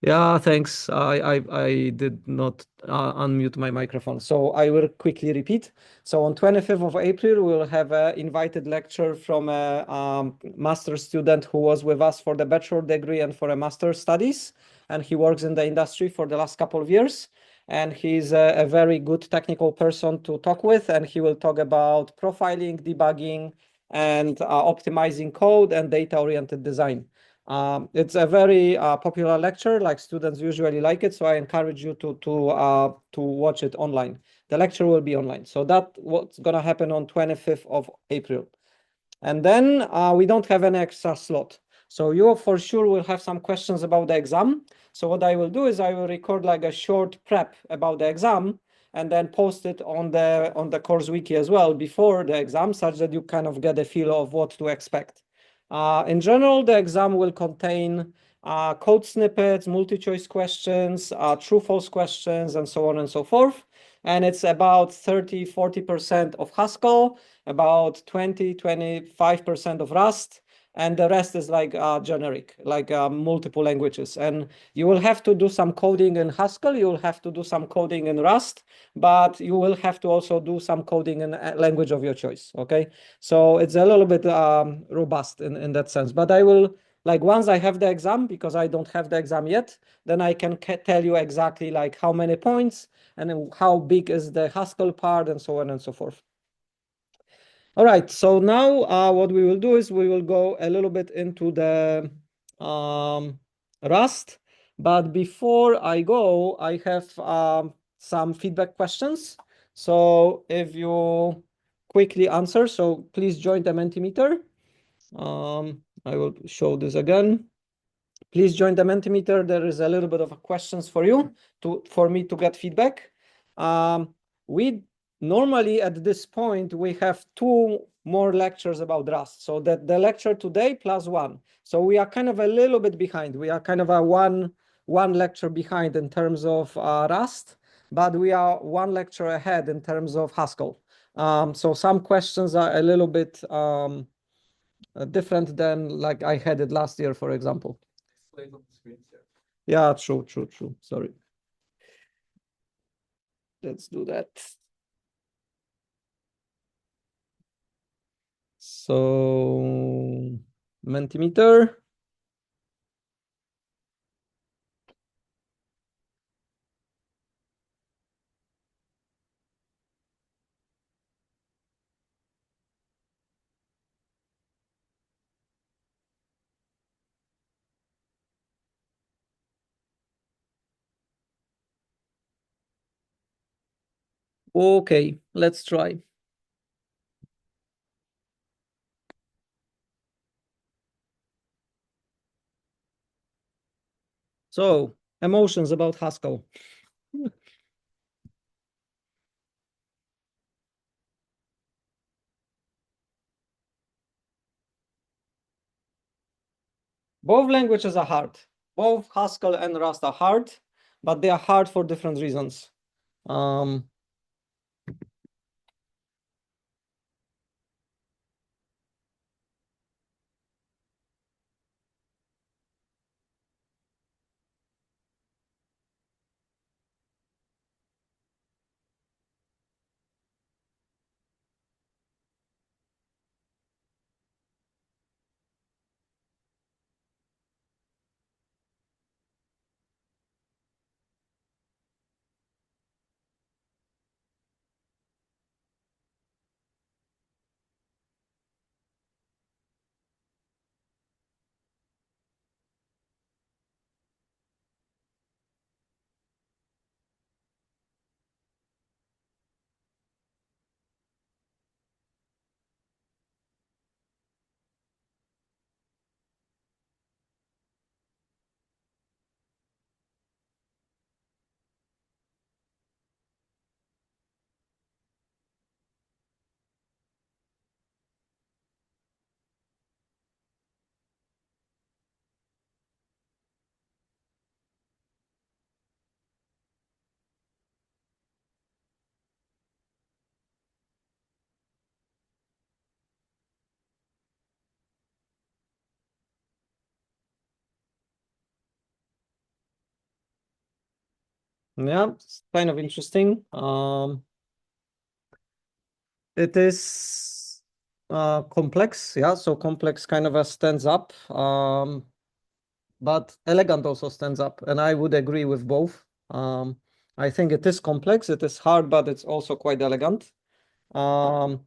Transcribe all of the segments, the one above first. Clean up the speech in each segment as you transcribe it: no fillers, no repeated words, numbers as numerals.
Yeah, thanks. I did not unmute my microphone. So I will quickly repeat. So on 25th of April, we'll have an invited lecture from a master's student who was with us for the bachelor degree and for a master's studies. And he works in the industry for the last couple of years. And he's a very good technical person to talk with. And he will talk about profiling, debugging, and optimizing code and data-oriented design. It's a very popular lecture, like students usually like it, so I encourage you to watch it online. The lecture will be online. So that what's gonna happen on 25th of April. And then we don't have an extra slot. So you for sure will have some questions about the exam. So what I will do is I will record like a short prep about the exam and then post it on the course wiki as well before the exam, such that you kind of get a feel of what to expect. In general, the exam will contain code snippets, multi-choice questions, true-false questions, and so on and so forth. And it's about 30–40% of Haskell, about 20–25% of Rust, and the rest is like generic, like multiple languages. And you will have to do some coding in Haskell, you will have to do some coding in Rust, but you will have to also do some coding in a language of your choice, okay? So it's a little bit robust in that sense. But I will, like once I have the exam, because I don't have the exam yet, then I can tell you exactly like how many points and how big is the Haskell part and so on and so forth. All right, so now what we will do is we will go a little bit into the Rust, but before I go, I have some feedback questions. So if you quickly answer, so please join the Mentimeter. I will show this again. Please join the Mentimeter. There is a little bit of questions for you for me to get feedback. We normally at this point we have two more lectures about Rust. So that the lecture today plus one. So we are kind of a little bit behind. We are kind of a one lecture behind in terms of Rust, but we are one lecture ahead in terms of Haskell. So some questions are a little bit different than like I had it last year, for example. Yeah, true. Sorry. Let's do that. So, Mentimeter. Okay, let's try. So, emotions about Haskell. Both languages are hard. Both Haskell and Rust are hard, but they are hard for different reasons. Um, Yeah, it's kind of interesting. It is complex, yeah. So complex kind of stands up, but elegant also stands up, and I would agree with both. I think it is complex, it is hard, but it's also quite elegant. Um,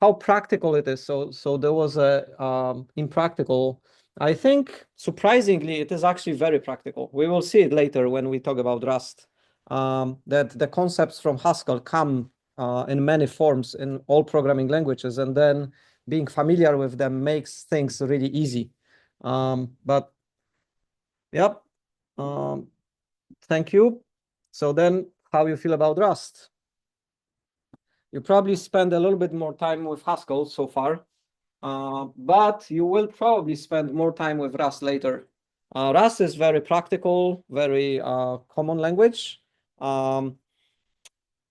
how practical it is. So there was a impractical. I think surprisingly, it is actually very practical. We will see it later when we talk about Rust. That the concepts from Haskell come in many forms in all programming languages, and then being familiar with them makes things really easy. But yep, um, thank you. So then, how you feel about Rust? You probably spend a little bit more time with Haskell so far, but you will probably spend more time with Rust later. Rust is very practical, very common language. Um,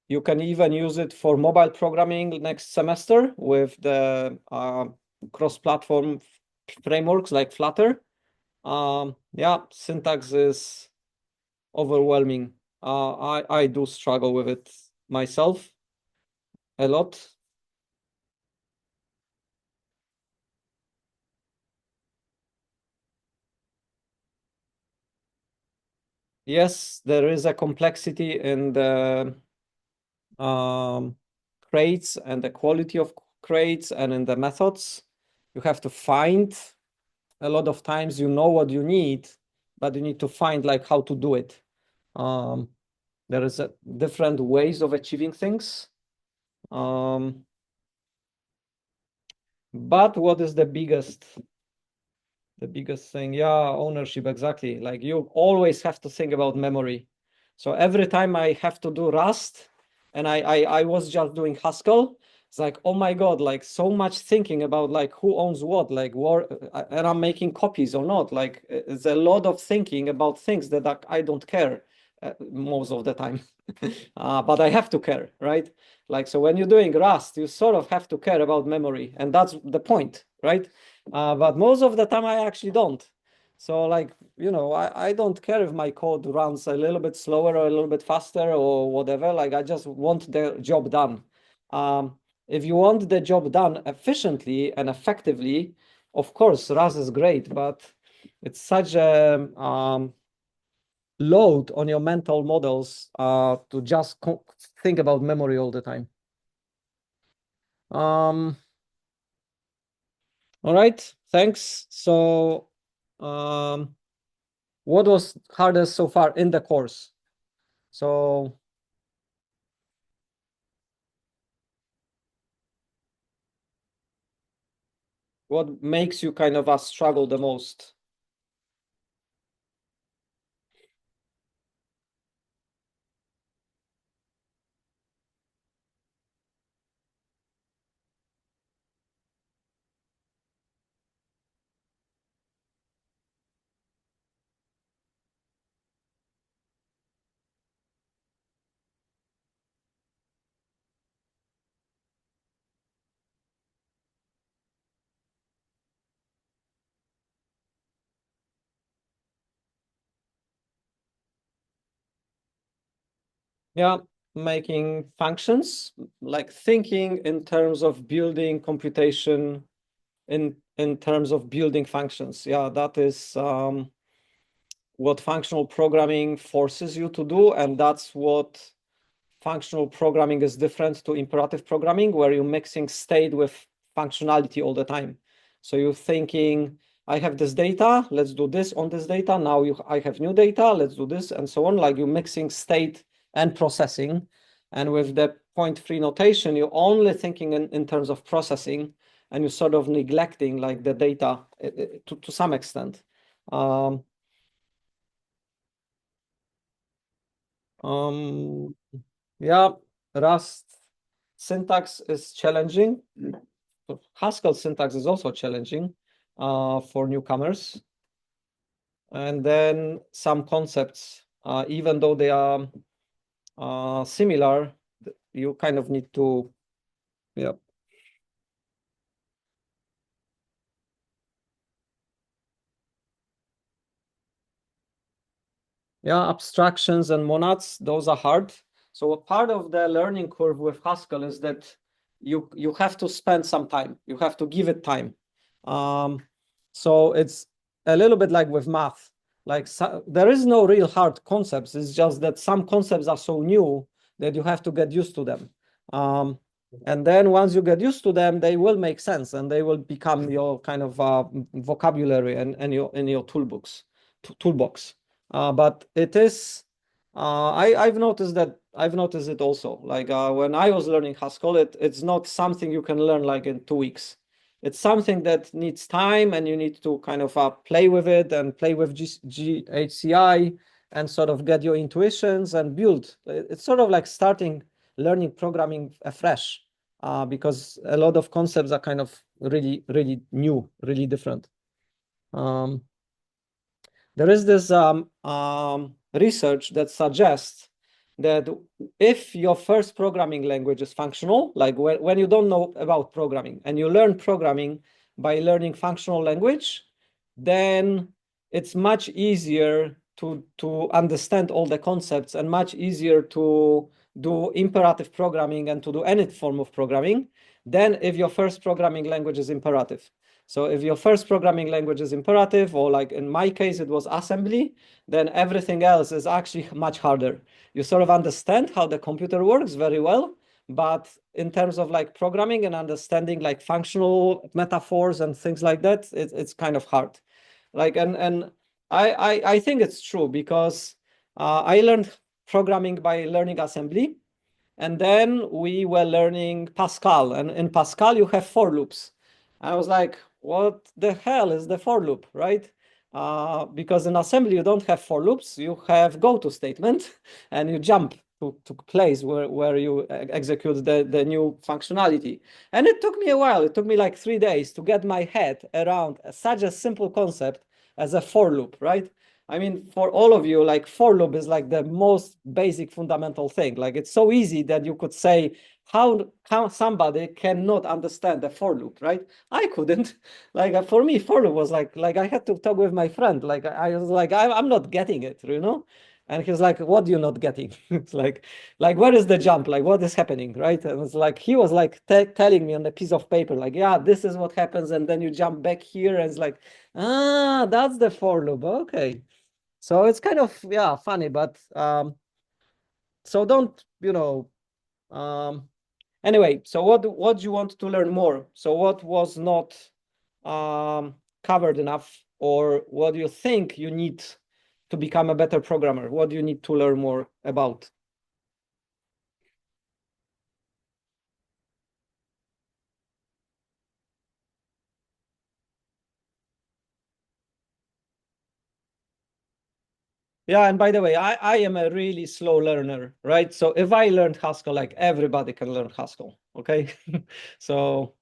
you can even use it for mobile programming next semester with the cross-platform frameworks like Flutter. Yeah, syntax is overwhelming. I do struggle with it myself a lot. Yes, there is a complexity in the um, crates and the quality of crates and in the methods. You have to find a lot of times you know what you need, but you need to find like how to do it. Um, there is a different ways of achieving things. Um, but what is the biggest thing? Yeah, ownership, exactly. Like you always have to think about memory. So every time I have to do Rust and I was just doing Haskell, it's like, oh my God, like so much thinking about like who owns what, like what, and I'm making copies or not. Like it's a lot of thinking about things that I don't care most of the time. But I have to care, right? Like, so when you're doing Rust, you sort of have to care about memory, and that's the point, right? But most of the time I actually don't. So like, I don't care if my code runs a little bit slower or a little bit faster or whatever. Like I just want the job done. If you want the job done efficiently and effectively, of course, RAS is great, but it's such a load on your mental models to just think about memory all the time. Um, all right, thanks. So, what was hardest so far in the course? So, what makes you kind of struggle the most? Yeah, making functions, like thinking in terms of building computation in terms of building functions. Yeah, that is what functional programming forces you to do, and that's what functional programming is different to imperative programming, where you're mixing state with functionality all the time. So you're thinking, I have this data, let's do this on this data. Now I have new data, let's do this, and so on. Like you're mixing state and processing. And with the point-free notation, you're only thinking in terms of processing, and you're sort of neglecting like the data to some extent. Um, um, yeah, Rust syntax is challenging. Haskell syntax is also challenging for newcomers. And then some concepts, even though they are similar, you kind of need to, yeah. Yeah, abstractions and monads, those are hard. So a part of the learning curve with Haskell is that you have to spend some time. You have to give it time. Um, so it's a little bit like with math. Like there is no real hard concepts. It's just that some concepts are so new that you have to get used to them. And then once you get used to them, they will make sense and they will become your kind of vocabulary and your in your toolbox. But it is, I've noticed it also. Like when I was learning Haskell, it's not something you can learn like in 2 weeks. It's something that needs time, and you need to kind of play with it and play with GHCI and sort of get your intuitions and build. It's sort of like starting learning programming afresh, because a lot of concepts are kind of really, really new, really different. Um, there is this research that suggests that if your first programming language is functional, like when you don't know about programming and you learn programming by learning functional language, then it's much easier to understand all the concepts and much easier to do imperative programming and to do any form of programming than if your first programming language is imperative. So if your first programming language is imperative, or like in my case, it was assembly, then everything else is actually much harder. You sort of understand how the computer works very well, but in terms of like programming and understanding like functional metaphors and things like that, it's kind of hard. Like, and I think it's true because I learned programming by learning assembly. And then we were learning Pascal, and in Pascal you have for loops. I was like, what the hell is the for loop, right? Because in assembly you don't have for loops, you have go to statement, and you jump to place where you execute the new functionality. And it took me a while. It took me like 3 days to get my head around such a simple concept as a for loop, right? I mean, for all of you, like for loop is like the most basic fundamental thing. Like it's so easy that you could say how somebody cannot understand the for loop, right? I couldn't. Like for me, for loop was like I had to talk with my friend. Like I was like I'm not getting it, you know. And he's like, "What are you not getting?" It's like where is the jump? Like what is happening, right? And it's like he was like telling me on a piece of paper, like, "Yeah, this is what happens," and then you jump back here, and it's like, "Ah, that's the for loop." Okay. So it's kind of, yeah, funny, but so don't, anyway, so what do you want to learn more? So what was not covered enough, or what do you think you need to become a better programmer? What do you need to learn more about? Yeah, and by the way, I am a really slow learner, right? So if I learned Haskell, like everybody can learn Haskell, okay? So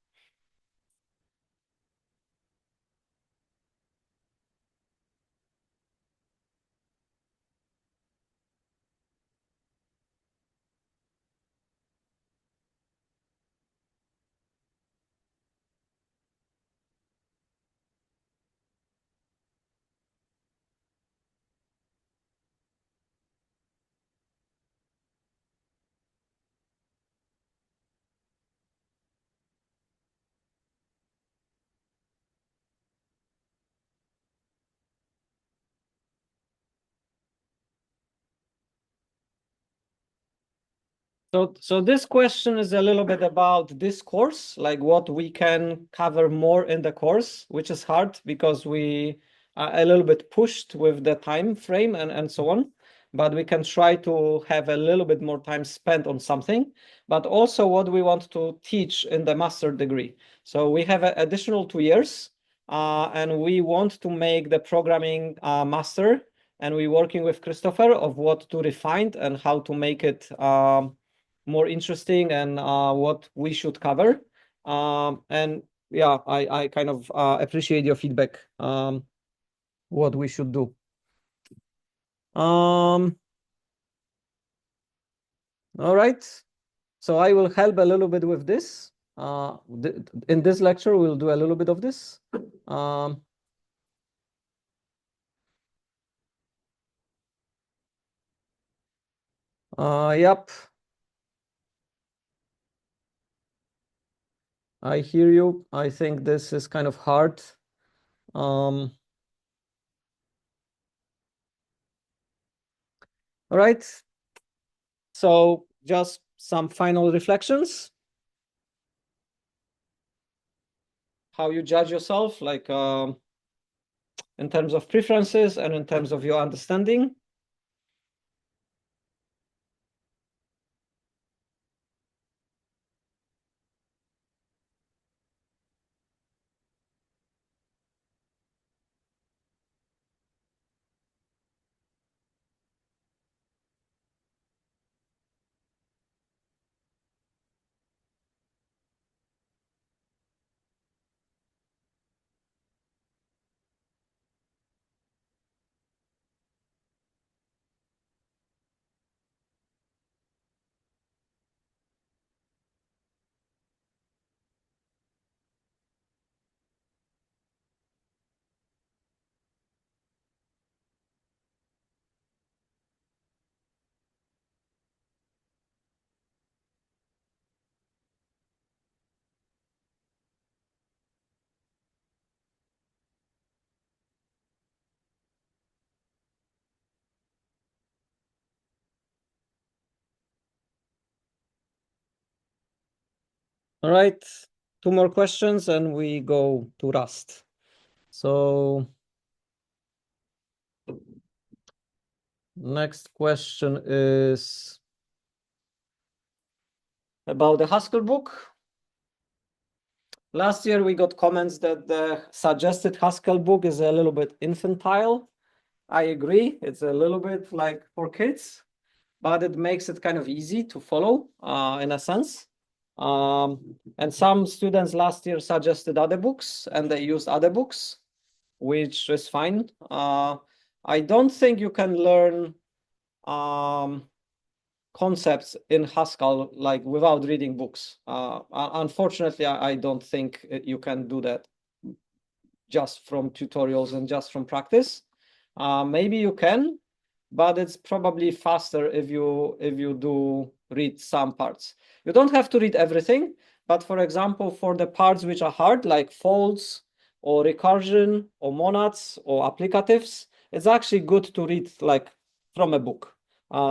So this question is a little bit about this course, like what we can cover more in the course, which is hard because we are a little bit pushed with the time frame and so on. But we can try to have a little bit more time spent on something, but also what we want to teach in the master degree. So we have an additional 2 years, and we want to make the programming master, and we're working with Christopher of what to refine and how to make it more interesting, and what we should cover. And yeah, I kind of appreciate your feedback, what we should do. Um, all right. So I will help a little bit with this. In this lecture, we'll do a little bit of this. Um, Yep, I hear you. I think this is kind of hard. Um, all right. So just some final reflections. How you judge yourself, like in terms of preferences and in terms of your understanding. All right. Two more questions and we go to Rust. So next question is about the Haskell book. Last year we got comments that the suggested Haskell book is a little bit infantile. I agree. It's a little bit like for kids, but it makes it kind of easy to follow in a sense. And some students last year suggested other books and they used other books, which is fine. I don't think you can learn concepts in Haskell like without reading books. Unfortunately, I don't think you can do that just from tutorials and just from practice. Maybe you can, but it's probably faster if you do read some parts. You don't have to read everything, but for example, for the parts which are hard, like folds or recursion or monads or applicatives, it's actually good to read like from a book.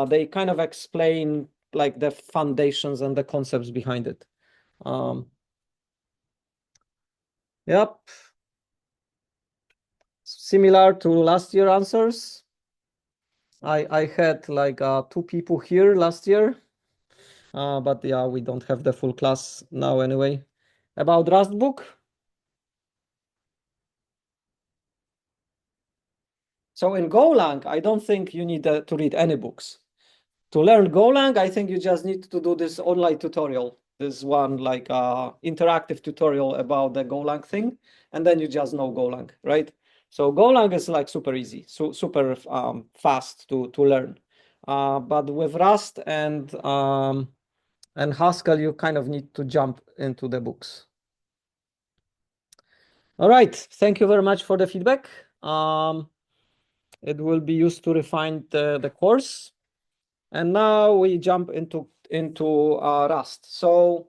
They kind of explain like the foundations and the concepts behind it. Yep. Similar to last year answers. I had like two people here last year, but yeah, we don't have the full class now anyway. About Rust book. So in Golang, I don't think you need to read any books. To learn Golang, I think you just need to do this online tutorial. This one like interactive tutorial about the Golang thing, and then you just know Golang, right? So Golang is like super easy, so super fast to learn. But with Rust and Haskell, you kind of need to jump into the books. All right, thank you very much for the feedback. It will be used to refine the course. And now we jump into Rust. So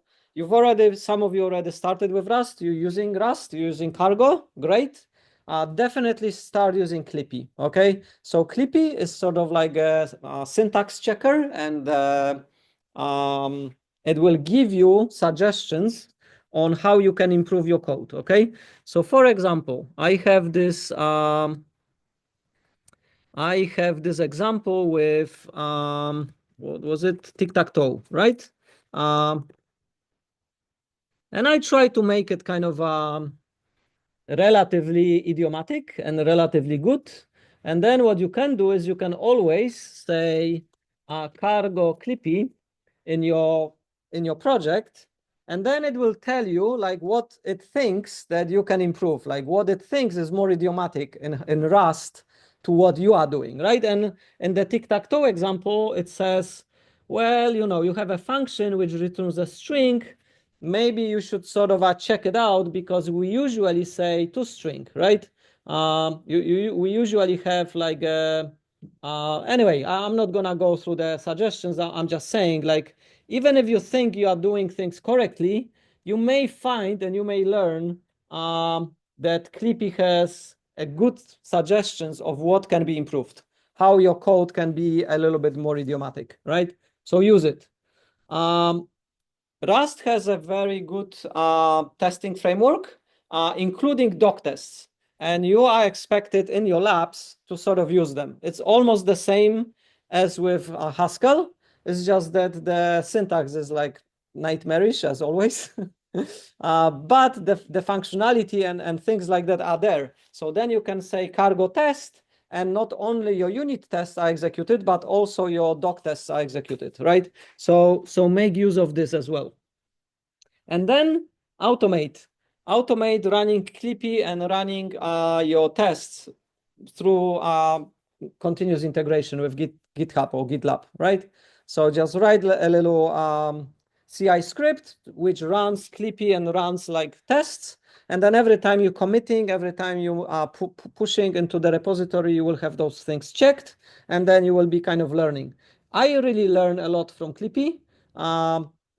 some of you already started with Rust. You're using Rust, you're using Cargo, great. Definitely start using Clippy, okay? So Clippy is sort of like a syntax checker, and it will give you suggestions on how you can improve your code, okay? So for example, I have this example with what was it? Tic-tac-toe, right? Um, and I try to make it kind of relatively idiomatic and relatively good. And then what you can do is you can always say cargo clippy in your project, and then it will tell you like what it thinks that you can improve, like what it thinks is more idiomatic in Rust to what you are doing, right? And in the tic-tac-toe example, it says, well, you have a function which returns a string. Maybe you should sort of check it out because we usually say toString, right? We usually have like Anyway, I'm not gonna go through the suggestions. I'm just saying, like, even if you think you are doing things correctly, you may find and you may learn that Clippy has a good suggestions of what can be improved, how your code can be a little bit more idiomatic, right? So use it. Um, Rust has a very good testing framework, including doc tests. And you are expected in your labs to sort of use them. It's almost the same as with Haskell. It's just that the syntax is like nightmarish, as always. But the functionality and things like that are there. So then you can say cargo test, and not only your unit tests are executed, but also your doc tests are executed, right? So make use of this as well. And then automate. Automate running Clippy and running your tests through continuous integration with GitHub or GitLab, right? So just write a little CI script which runs Clippy and runs like tests. And then every time you're committing, every time you are pushing into the repository, you will have those things checked, and then you will be kind of learning. I really learn a lot from Clippy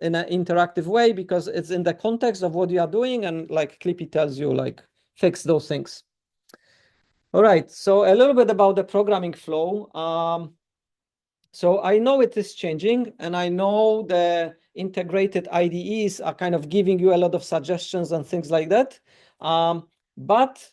in an interactive way because it's in the context of what you are doing, and like Clippy tells you, like, fix those things. All right, so a little bit about the programming flow. So I know it is changing, and I know the integrated IDEs are kind of giving you a lot of suggestions and things like that. But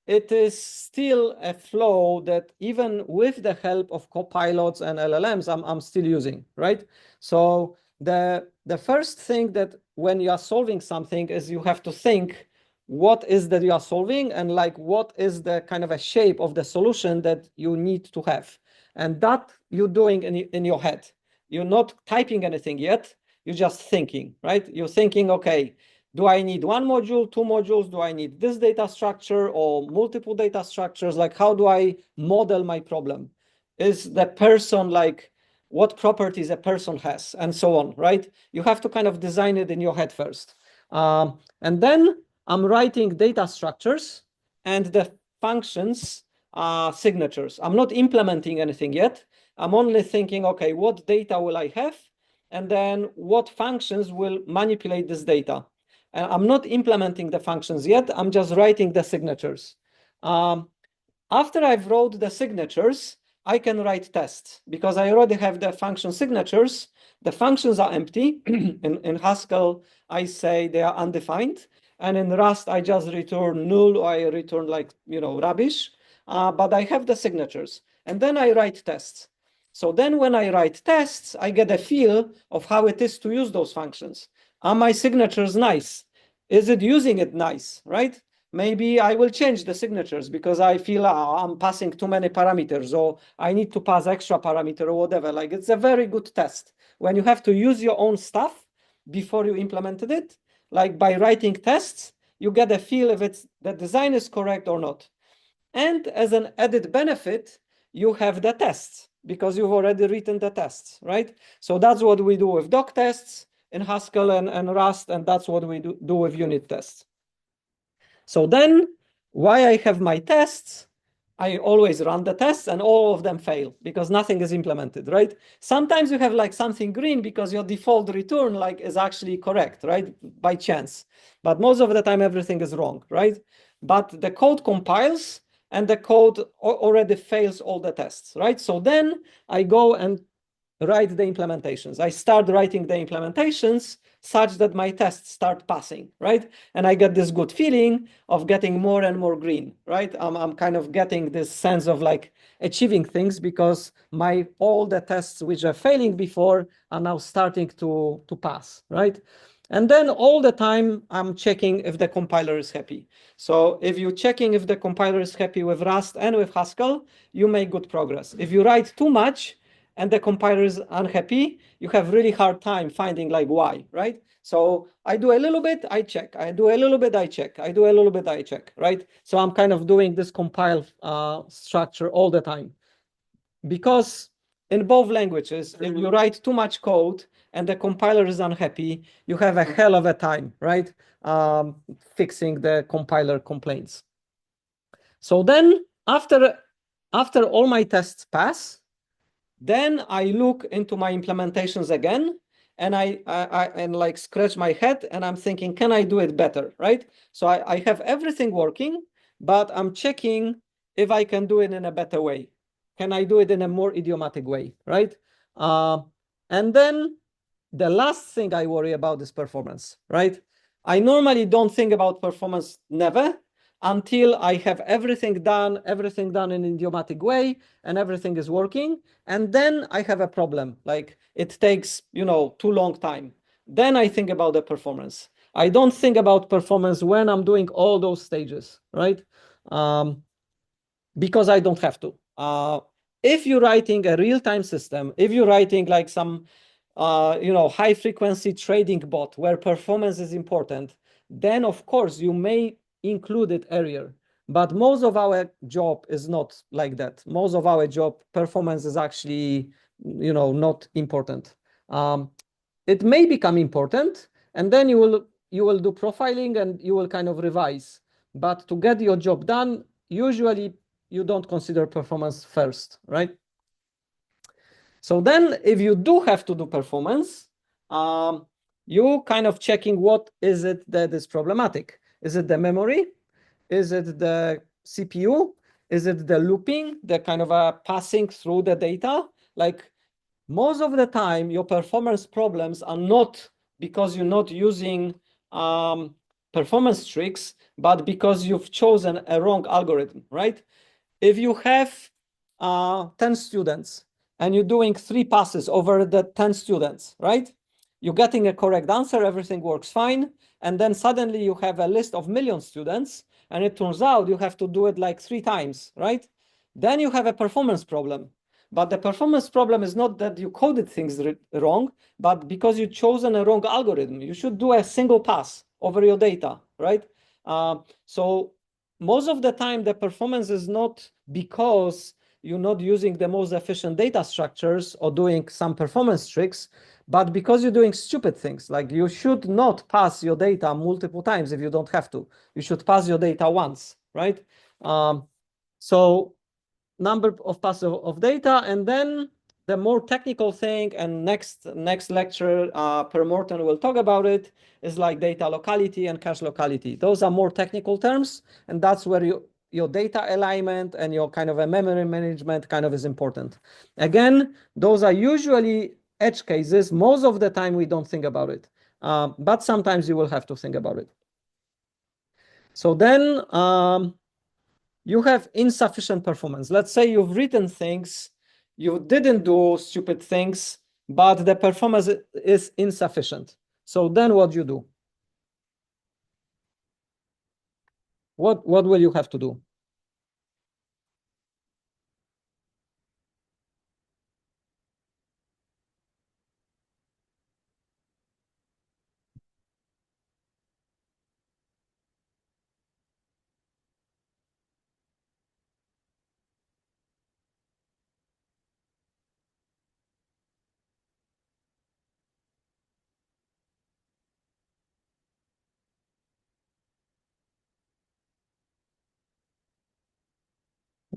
it is still a flow that even with the help of copilots and LLMs, I'm still using, right? So the first thing that when you are solving something is you have to think what is that you are solving, and like what is the kind of a shape of the solution that you need to have. And that you're doing in your head. You're not typing anything yet. You're just thinking, right? You're thinking, okay, do I need one module, two modules? Do I need this data structure or multiple data structures? Like, how do I model my problem? Is the person like, what properties a person has, and so on, right? You have to kind of design it in your head first. And then I'm writing data structures and the functions signatures. I'm not implementing anything yet. I'm only thinking, okay, what data will I have? And then what functions will manipulate this data? And I'm not implementing the functions yet. I'm just writing the signatures. After I've wrote the signatures, I can write tests because I already have the function signatures. The functions are empty. in Haskell, I say they are undefined. And in Rust, I just return null, or I return like, rubbish. But I have the signatures. And then I write tests. So then when I write tests, I get a feel of how it is to use those functions. Are my signatures nice? Is it using it nice, right? Maybe I will change the signatures because I feel I'm passing too many parameters, or I need to pass extra parameter or whatever. Like, it's a very good test when you have to use your own stuff before you implemented it. Like, by writing tests, you get a feel if the design is correct or not. And as an added benefit, you have the tests because you've already written the tests, right? So that's what we do with doc tests in Haskell and Rust, and that's what we do with unit tests. So then, why I have my tests, I always run the tests and all of them fail because nothing is implemented, right? Sometimes you have like something green because your default return like is actually correct, right? By chance. But most of the time, everything is wrong, right? But the code compiles and the code already fails all the tests, right? So then I go and write the implementations. I start writing the implementations such that my tests start passing, right? And I get this good feeling of getting more and more green, right? I'm kind of getting this sense of like achieving things because all the tests which are failing before are now starting to pass, right? And then all the time I'm checking if the compiler is happy. So if you're checking if the compiler is happy with Rust and with Haskell, you make good progress. If you write too much, and the compiler is unhappy, you have really hard time finding like why, right? So I do a little bit, I check. I do a little bit, I check. I do a little bit, I check, right? So I'm kind of doing this compile structure all the time. Because in both languages, if you write too much code and the compiler is unhappy, you have a hell of a time, right? Fixing the compiler complaints. So then after after all my tests pass, then I look into my implementations again, and I like scratch my head, and I'm thinking, can I do it better, right? So I have everything working, but I'm checking if I can do it in a better way. Can I do it in a more idiomatic way, right? And then the last thing I worry about is performance, right? I normally don't think about performance never until I have everything done in an idiomatic way and everything is working. And then I have a problem, like it takes, too long time. Then I think about the performance. I don't think about performance when I'm doing all those stages, right? Because I don't have to. If you're writing a real-time system, if you're writing like some high frequency trading bot where performance is important, then of course you may include it earlier. But most of our job is not like that. Most of our job performance is actually, not important. It may become important, and then you will do profiling and you will kind of revise. But to get your job done, usually you don't consider performance first, right? So then if you do have to do performance, you kind of checking what is it that is problematic. Is it the memory? Is it the CPU? Is it the looping, the kind of passing through the data? Like most of the time, your performance problems are not because you're not using performance tricks, but because you've chosen a wrong algorithm, right? If you have 10 students and you're doing 3 passes over the 10 students, right? You're getting a correct answer, everything works fine. And then suddenly you have a list of million students, and it turns out you have to do it like 3 times, right? Then you have a performance problem. But the performance problem is not that you coded things wrong, but because you chosen a wrong algorithm. You should do a single pass over your data, right? So most of the time, the performance is not because you're not using the most efficient data structures or doing some performance tricks, but because you're doing stupid things. Like you should not pass your data multiple times if you don't have to. You should pass your data once, right? So number of passes of data, and then the more technical thing, and next lecture, Per Morten will talk about it, is like data locality and cache locality. Those are more technical terms, and that's where your data alignment and your kind of a memory management kind of is important. Again, those are usually edge cases. Most of the time we don't think about it, but sometimes you will have to think about it. So then you have insufficient performance. Let's say you've written things, you didn't do stupid things, but the performance is insufficient. So then what do you do? What will you have to do?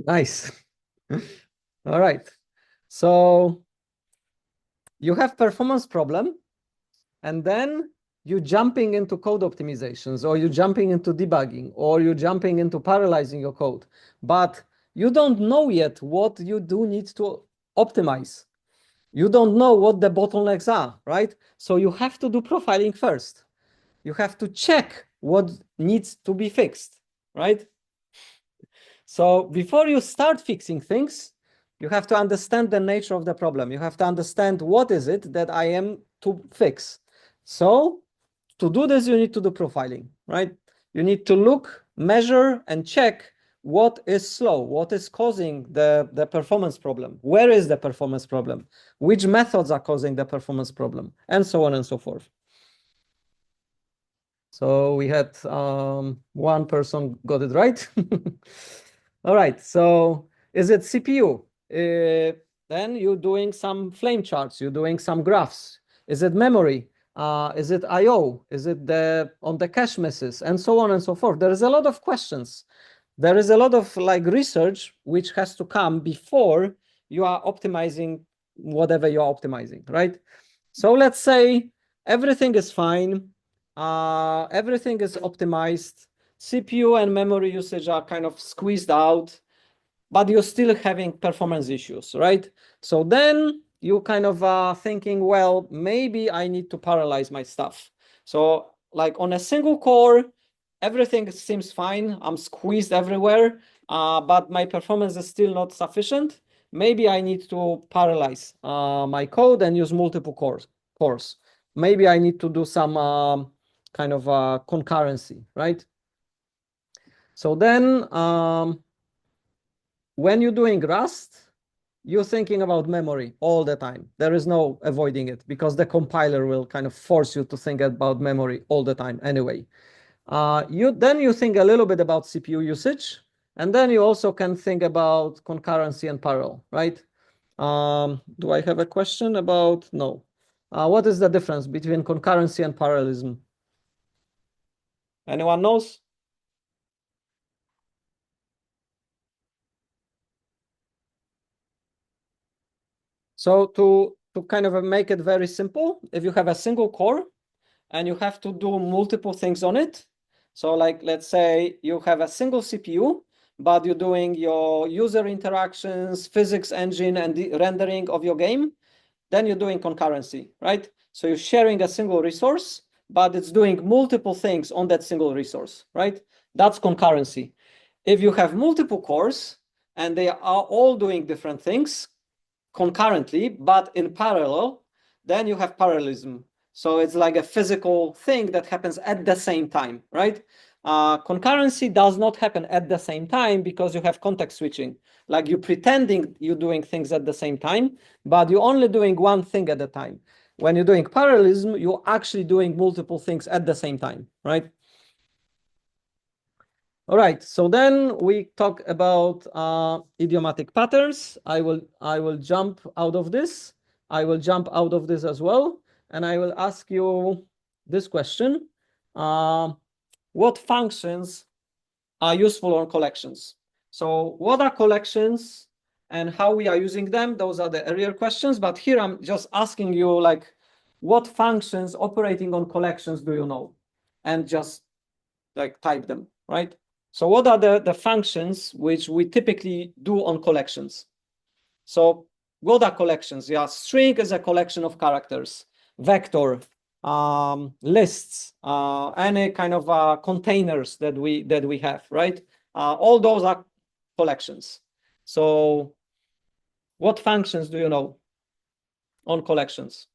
Nice. All right. So you have performance problem, and then you're jumping into code optimizations, or you're jumping into debugging, or you're jumping into parallelizing your code. But you don't know yet what you do need to optimize. You don't know what the bottlenecks are, right? So you have to do profiling first. You have to check what needs to be fixed, right? So before you start fixing things, you have to understand the nature of the problem. You have to understand what is it that I am to fix. So to do this, you need to do profiling, right? You need to look, measure, and check what is slow, what is causing the performance problem, where is the performance problem, which methods are causing the performance problem, and so on and so forth. So we had one person got it right. All right, so is it CPU? Then you're doing some flame charts, you're doing some graphs. Is it memory? Is it IO? Is it on the cache misses? And so on and so forth. There is a lot of questions. there is a lot of like research which has to come before you are optimizing whatever you're optimizing, right? So let's say everything is fine, everything is optimized, CPU and memory usage are kind of squeezed out, but you're still having performance issues, right? So then you kind of are thinking, well, maybe I need to parallelize my stuff. So like on a single core, everything seems fine. I'm squeezed everywhere, but my performance is still not sufficient. Maybe I need to parallelize my code and use multiple cores. Maybe I need to do some kind of concurrency, right? So then when you're doing Rust, you're thinking about memory all the time. There is no avoiding it because the compiler will kind of force you to think about memory all the time anyway. You think a little bit about CPU usage, and then you also can think about concurrency and parallel, right? Do I have a question about? No. What is the difference between concurrency and parallelism? Anyone knows? So to kind of make it very simple, if you have a single core, and you have to do multiple things on it. So like, let's say you have a single CPU, but you're doing your user interactions, physics engine, and the rendering of your game, then you're doing concurrency, right? So you're sharing a single resource, but it's doing multiple things on that single resource, right? That's concurrency. If you have multiple cores and they are all doing different things concurrently, but in parallel, then you have parallelism. So it's like a physical thing that happens at the same time, right? Concurrency does not happen at the same time because you have context switching. Like you're pretending you're doing things at the same time, but you're only doing one thing at a time. When you're doing parallelism, you're actually doing multiple things at the same time, right? All right, so then we talk about idiomatic patterns. I will jump out of this. I will jump out of this as well, and I will ask you this question: what functions are useful on collections? So, what are collections, and how we are using them? Those are the earlier questions. But here I'm just asking you, like, what functions operating on collections do you know? And just like type them, right? So what are the functions which we typically do on collections? So what are collections? Yeah, string is a collection of characters, vector, lists, any kind of containers that we have, right? All those are collections. So what functions do you know on collections?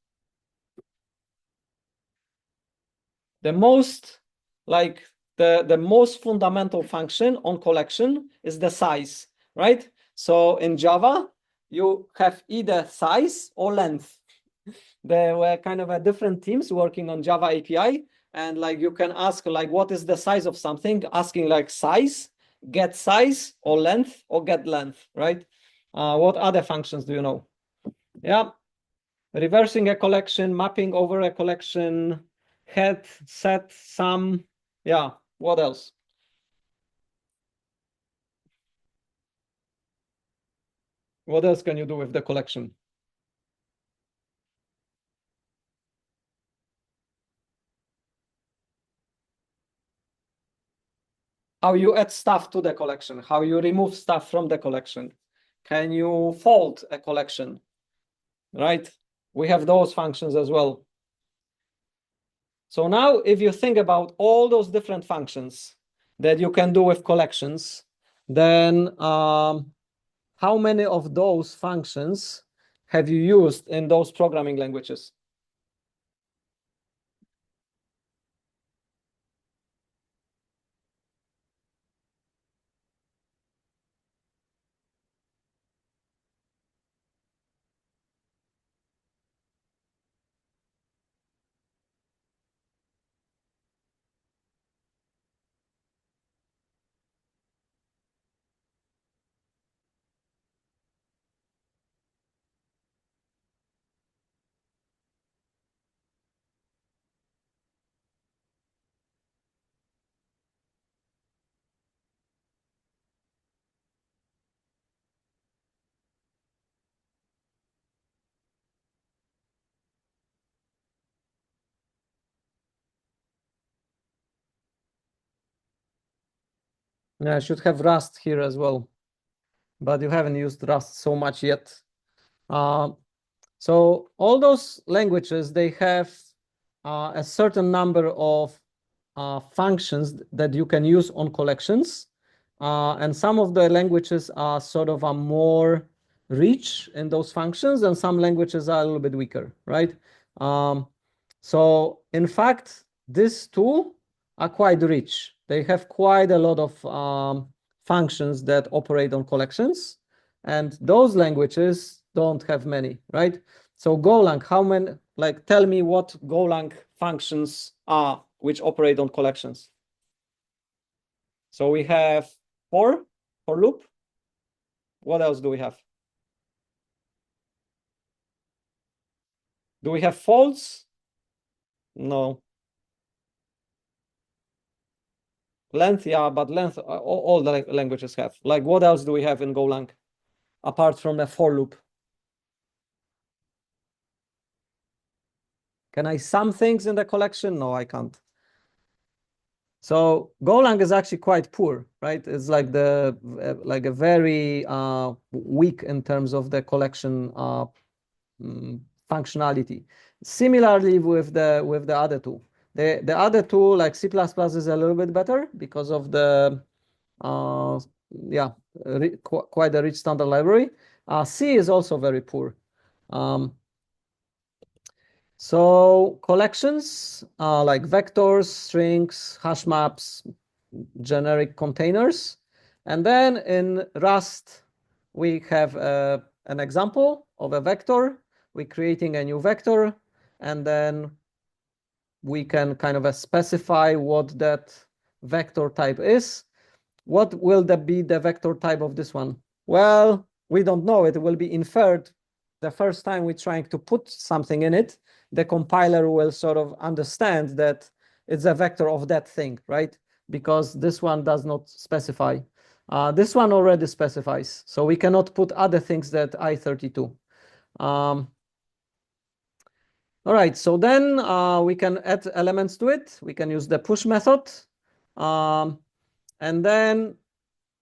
The most like the most fundamental function on collection is the size, right? So in Java, you have either size or length. There were kind of a different teams working on Java API, and like you can ask like what is the size of something, asking like size, get size, or length, or get length, right? What other functions do you know? Yeah, reversing a collection, mapping over a collection, head, set, sum. Yeah, what else? What else can you do with the collection? How you add stuff to the collection, how you remove stuff from the collection. Can you fold a collection, right? We have those functions as well. So now if you think about all those different functions that you can do with collections, then how many of those functions have you used in those programming languages? Yeah, I should have Rust here as well, but you haven't used Rust so much yet. So all those languages, they have a certain number of functions that you can use on collections. And some of the languages are sort of a more rich in those functions, and some languages are a little bit weaker, right? So in fact, these two are quite rich. They have quite a lot of functions that operate on collections, and those languages don't have many, right? So Golang, how many, like, tell me what Golang functions are which operate on collections. So we have for loop. What else do we have? Do we have false? No. Length, yeah, but length, all the languages have. Like, what else do we have in Golang apart from a for loop? Can I sum things in the collection? No, I can't. So Golang is actually quite poor, right? It's like like a very weak in terms of the collection functionality. Similarly with the other two. The other two, like C++, is a little bit better because of the yeah, quite a rich standard library. C is also very poor. So collections like vectors, strings, hash maps, generic containers. And then in Rust, we have an example of a vector. We're creating a new vector, and then we can kind of specify what that vector type is. What will be the vector type of this one? Well, we don't know. It will be inferred the first time we're trying to put something in it. The compiler will sort of understand that it's a vector of that thing, right? Because this one does not specify. This one already specifies, so we cannot put other things that I32. All right, so then we can add elements to it. We can use the push method. And then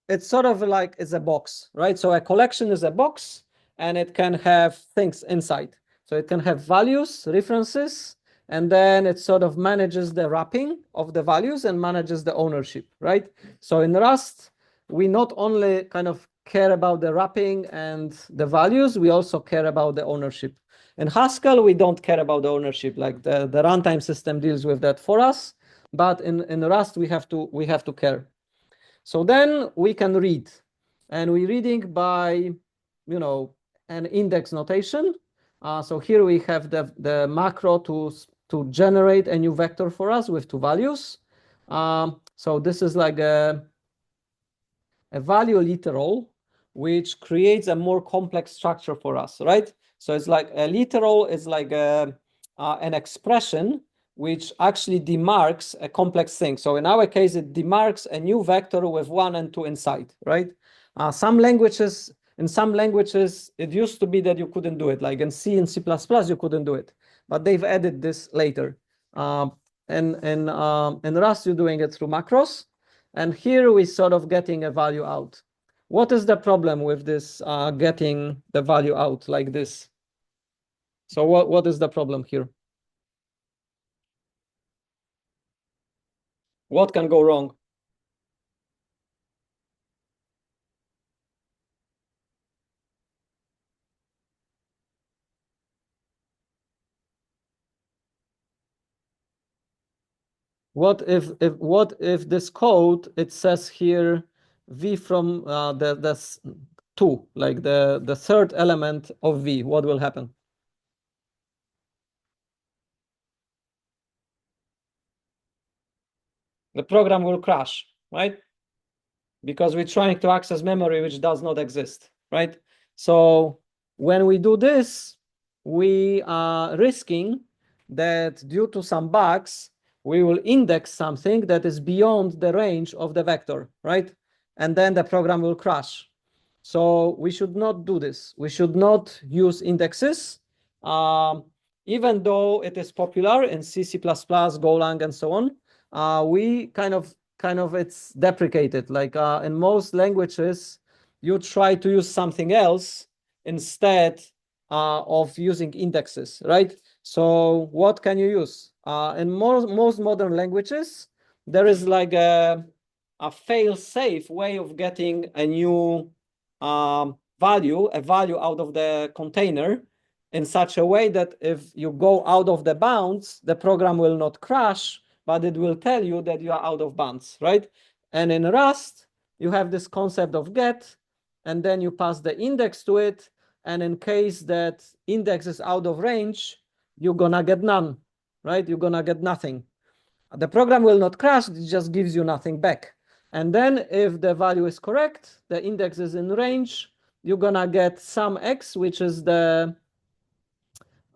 it's sort of like it's a box, right? So a collection is a box, and it can have things inside. So it can have values, references, and then it sort of manages the wrapping of the values and manages the ownership, right? So in Rust, we not only kind of care about the wrapping and the values, we also care about the ownership. In Haskell, we don't care about the ownership, like the runtime system deals with that for us. But in Rust, we have to care. So then we can read, and we're reading by, an index notation. So here we have the macro to generate a new vector for us with two values. So this is like a value literal, which creates a more complex structure for us, right? So it's like a literal is like an expression which actually demarks a complex thing. So in our case, it demarks a new vector with 1 and 2 inside, right? In some languages, it used to be that you couldn't do it. Like in C and C++, you couldn't do it. But they've added this later. In Rust, you're doing it through macros. And here we're sort of getting a value out. What is the problem with this getting the value out like this? So what is the problem here? What can go wrong? What if this code, it says here v from the 2, like the third element of v, what will happen? The program will crash, right? Because we're trying to access memory which does not exist, right? So when we do this, we are risking that due to some bugs, we will index something that is beyond the range of the vector, right? And then the program will crash. So we should not do this. We should not use indexes, even though it is popular in C, C++, Golang, and so on. We kind of kind of it's deprecated. Like in most languages, you try to use something else instead of using indexes, right? So what can you use? In most modern languages, there is like a fail-safe way of getting a new value out of the container in such a way that if you go out of the bounds, the program will not crash, but it will tell you that you are out of bounds, right? And in Rust, you have this concept of get, and then you pass the index to it. And in case that index is out of range, you're gonna get none, right? You're gonna get nothing. The program will not crash, it just gives you nothing back. And then if the value is correct, the index is in range, you're gonna get some x, which is the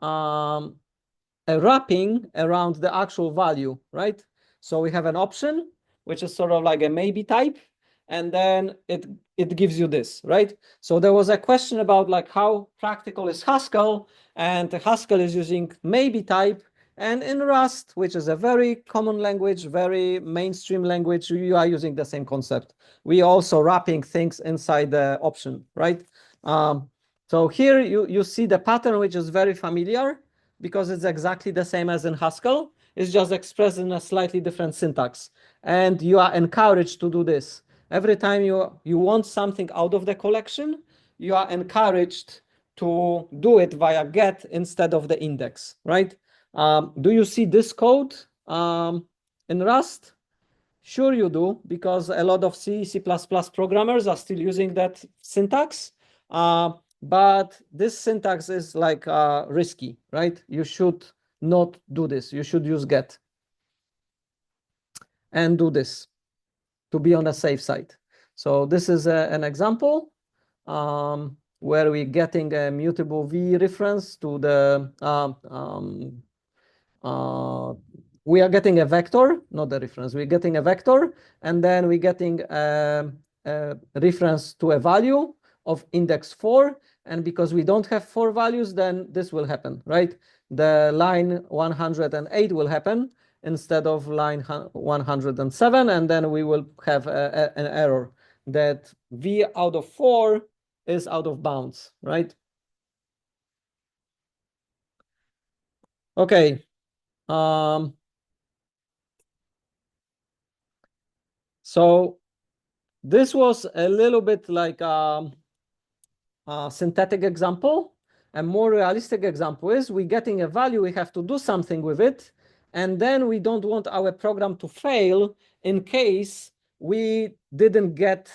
a wrapping around the actual value, right? So we have an option, which is sort of like a maybe type, and then it gives you this, right? So there was a question about like how practical is Haskell, and Haskell is using maybe type, and in Rust, which is a very common language, very mainstream language, you are using the same concept. We also wrapping things inside the option, right? So here you see the pattern, which is very familiar because it's exactly the same as in Haskell. It's just expressed in a slightly different syntax. And you are encouraged to do this. Every time you want something out of the collection, you are encouraged to do it via get instead of the index, right? Do you see this code in Rust? Sure you do, because a lot of C programmers are still using that syntax. But this syntax is like risky, right? You should not do this. You should use get and do this to be on a safe side. So this is an example where we're getting a mutable v reference to the we are getting a vector, not a reference. We're getting a vector, and then we're getting a reference to a value of index 4. And because we don't have 4 values, then this will happen, right? The line 108 will happen instead of line 107, and then we will have an error that v out of 4 is out of bounds, right? Okay. So this was a little bit like a synthetic example. A more realistic example is we're getting a value, we have to do something with it, and then we don't want our program to fail in case we didn't get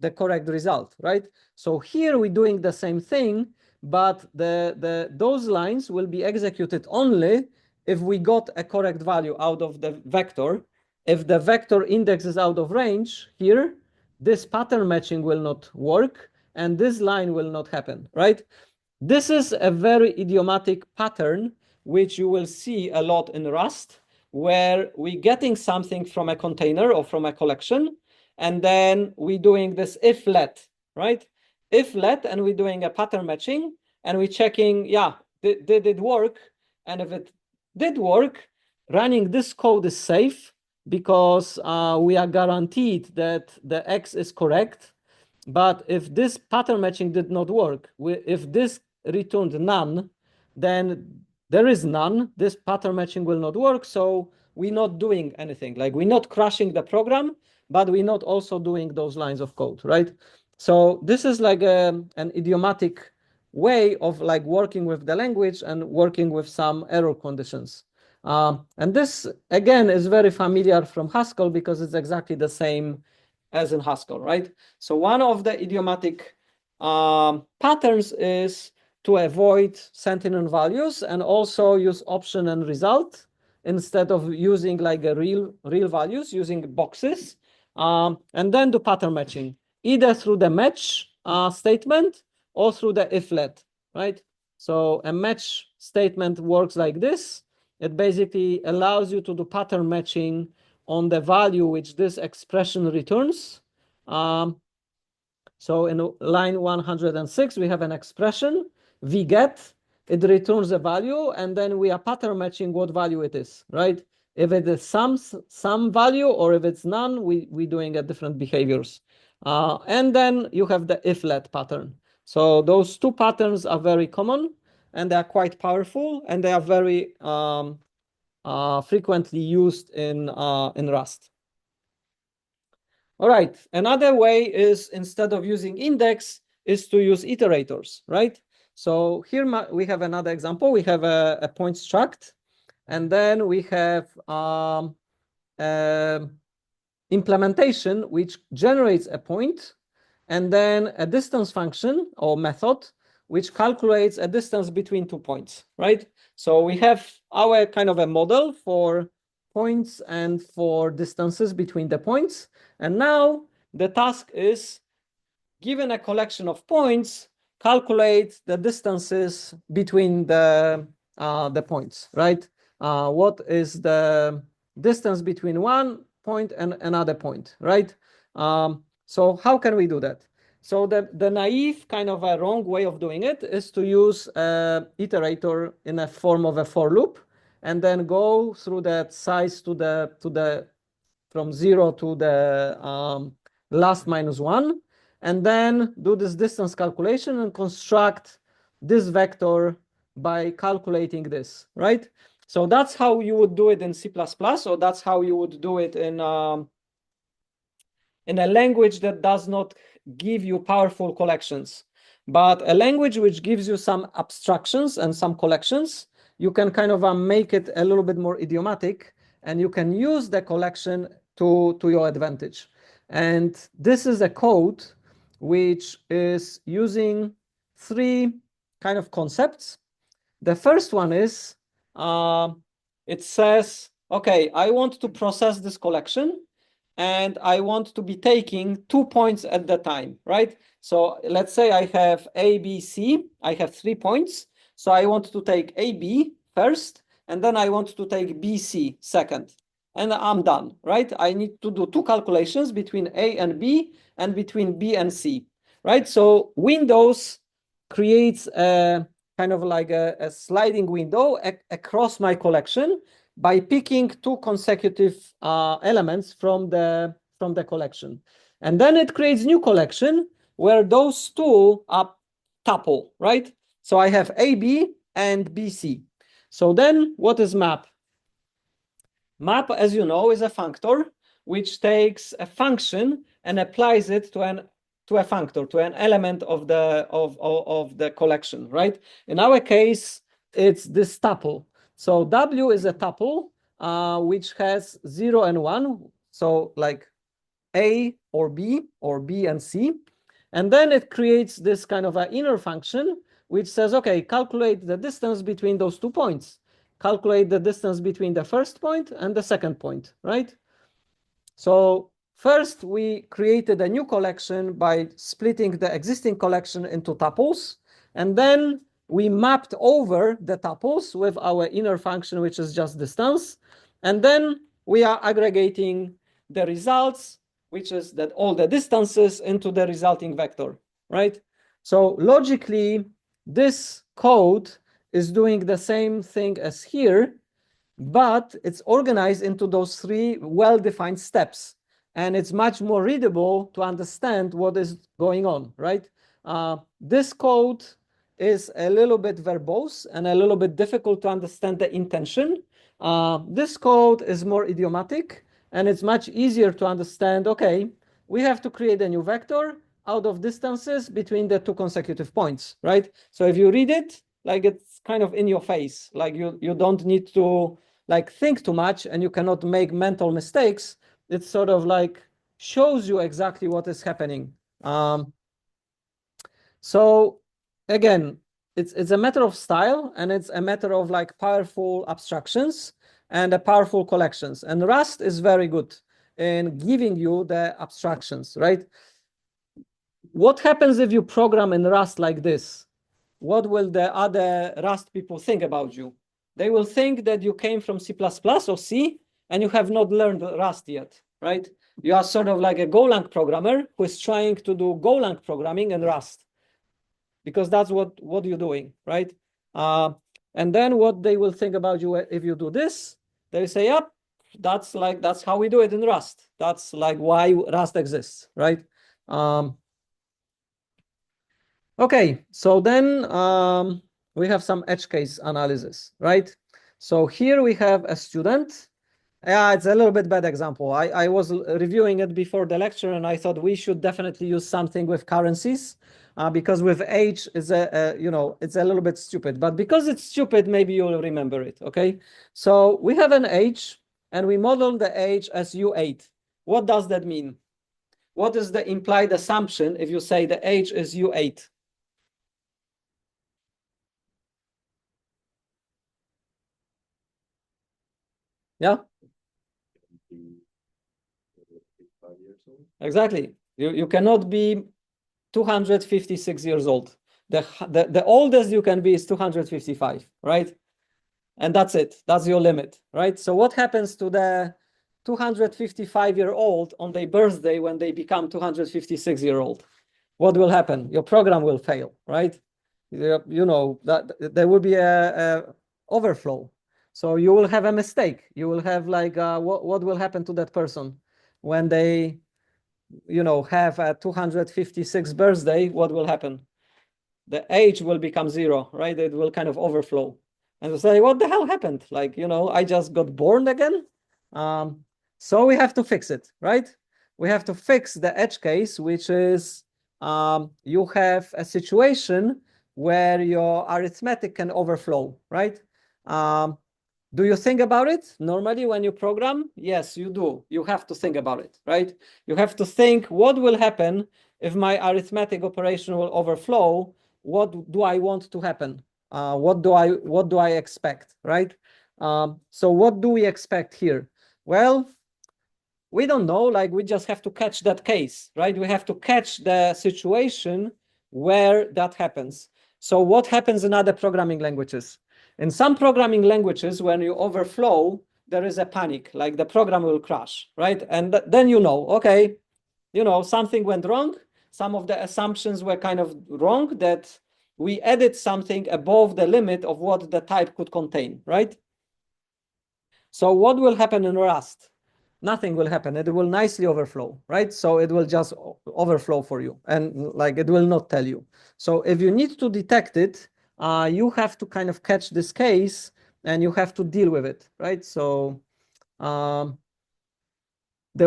the correct result, right? So here we're doing the same thing, but those lines will be executed only if we got a correct value out of the vector. If the vector index is out of range here, this pattern matching will not work, and this line will not happen, right? This is a very idiomatic pattern, which you will see a lot in Rust, where we're getting something from a container or from a collection, and then we're doing this if let, right? If let, and we're doing a pattern matching, and we're checking, yeah, did it work? And if it did work, running this code is safe because we are guaranteed that the X is correct. But if this pattern matching did not work, if this returned none, then there is none. This pattern matching will not work. So we're not doing anything. Like we're not crashing the program, but we're not also doing those lines of code, right? So this is like an idiomatic way of like working with the language and working with some error conditions. And this, again, is very familiar from Haskell because it's exactly the same as in Haskell, right? So one of the idiomatic patterns is to avoid sentinel values and also use option and result instead of using like a real values, using boxes, and then do pattern matching, either through the match statement or through the if let, right? So a match statement works like this. It basically allows you to do pattern matching on the value which this expression returns. So in line 106, we have an expression, vget, it returns a value, and then we are pattern matching what value it is, right? If it is some value or if it's none, we doing a different behaviors. And then you have the if-let pattern. So those two patterns are very common and they are quite powerful and they are very frequently used in Rust. All right, another way is instead of using index is to use iterators, right? So here we have another example. We have a point struct, and then we have implementation which generates a point, and then a distance function or method which calculates a distance between 2 points, right? So we have our kind of a model for points and for distances between the points. And now the task is, given a collection of points, calculate the distances between the points, right? What is the distance between one point and another point, right? So how can we do that? So the naive kind of a wrong way of doing it is to use an iterator in a form of a for loop and then go through that size to the from 0 to the last minus 1, and then do this distance calculation and construct this vector by calculating this, right? So that's how you would do it in C++, or that's how you would do it in a language that does not give you powerful collections. But a language which gives you some abstractions and some collections, you can kind of make it a little bit more idiomatic, and you can use the collection to your advantage. And this is a code which is using three kind of concepts. The first one is, it says, okay, I want to process this collection and I want to be taking 2 points at the time, right? So let's say I have A, B, C, I have 3 points. So I want to take A, B first, and then I want to take B, C second. And I'm done, right? I need to do 2 calculations between A and B and between B and C, right? So Windows creates a kind of like a sliding window across my collection by picking 2 consecutive elements from the collection. And then it creates new collection where those 2 are tuple, right? So I have AB and BC. So then what is map? Map, as you know, is a functor which takes a function and applies it to a functor, to an element of the collection, right? In our case, it's this tuple. So W is a tuple which has 0 and 1, so like A or B and C. And then it creates this kind of an inner function which says, okay, calculate the distance between those 2 points. Calculate the distance between the first point and the second point, right? So first we created a new collection by splitting the existing collection into tuples, and then we mapped over the tuples with our inner function, which is just distance, and then we are aggregating the results, which is that all the distances, into the resulting vector, right? So logically, this code is doing the same thing as here, but it's organized into those 3 well-defined steps. And it's much more readable to understand what is going on, right? This code is a little bit verbose and a little bit difficult to understand the intention. This code is more idiomatic, and it's much easier to understand, okay, we have to create a new vector out of distances between the 2 consecutive points, right? So if you read it, like it's kind of in your face, like you don't need to like think too much and you cannot make mental mistakes. It sort of like shows you exactly what is happening. So again, it's a matter of style, and it's a matter of like powerful abstractions and a powerful collections. And Rust is very good in giving you the abstractions, right? What happens if you program in Rust like this? What will the other Rust people think about you? They will think that you came from C++ or C and you have not learned Rust yet, right? You are sort of like a Golang programmer who is trying to do Golang programming in Rust, because that's what you're doing, right? And then what they will think about you if you do this, they say, yep, that's how we do it in Rust. That's like why Rust exists, right? Okay, so then we have some edge case analysis, right? So here we have a student. Yeah, it's a little bit bad example. I was reviewing it before the lecture and I thought we should definitely use something with currencies because with age is it's a little bit stupid. But because it's stupid, maybe you'll remember it, okay? So we have an age and we model the age as U8. What does that mean? What is the implied assumption if you say the age is U8? Yeah, exactly. You cannot be 256 years old. The oldest you can be is 255, right? And that's it. That's your limit, right? So what happens to the 255-year-old on their birthday when they become 256-year-old? What will happen? Your program will fail, right? You know that there will be a overflow. So you will have a mistake. You will have like what will happen to that person when they have a 256 birthday? What will happen? The age will become zero, right? It will kind of overflow. And you say, what the hell happened? Like, I just got born again. Um, so we have to fix it, right? We have to fix the edge case, which is you have a situation where your arithmetic can overflow, right? Um, do you think about it normally when you program? Yes, you do. You have to think about it, right? You have to think what will happen if my arithmetic operation will overflow. What do I want to happen? What do I expect, right? So what do we expect here? Well, we don't know, like we just have to catch that case, right? We have to catch the situation where that happens. So what happens in other programming languages? In some programming languages, when you overflow, there is a panic, like the program will crash, right? And then okay, something went wrong. Some of the assumptions were kind of wrong, that we added something above the limit of what the type could contain, right? So what will happen in Rust? Nothing will happen. It will nicely overflow, right? So it will just overflow for you, and like it will not tell you. So if you need to detect it, you have to kind of catch this case and you have to deal with it, right? So the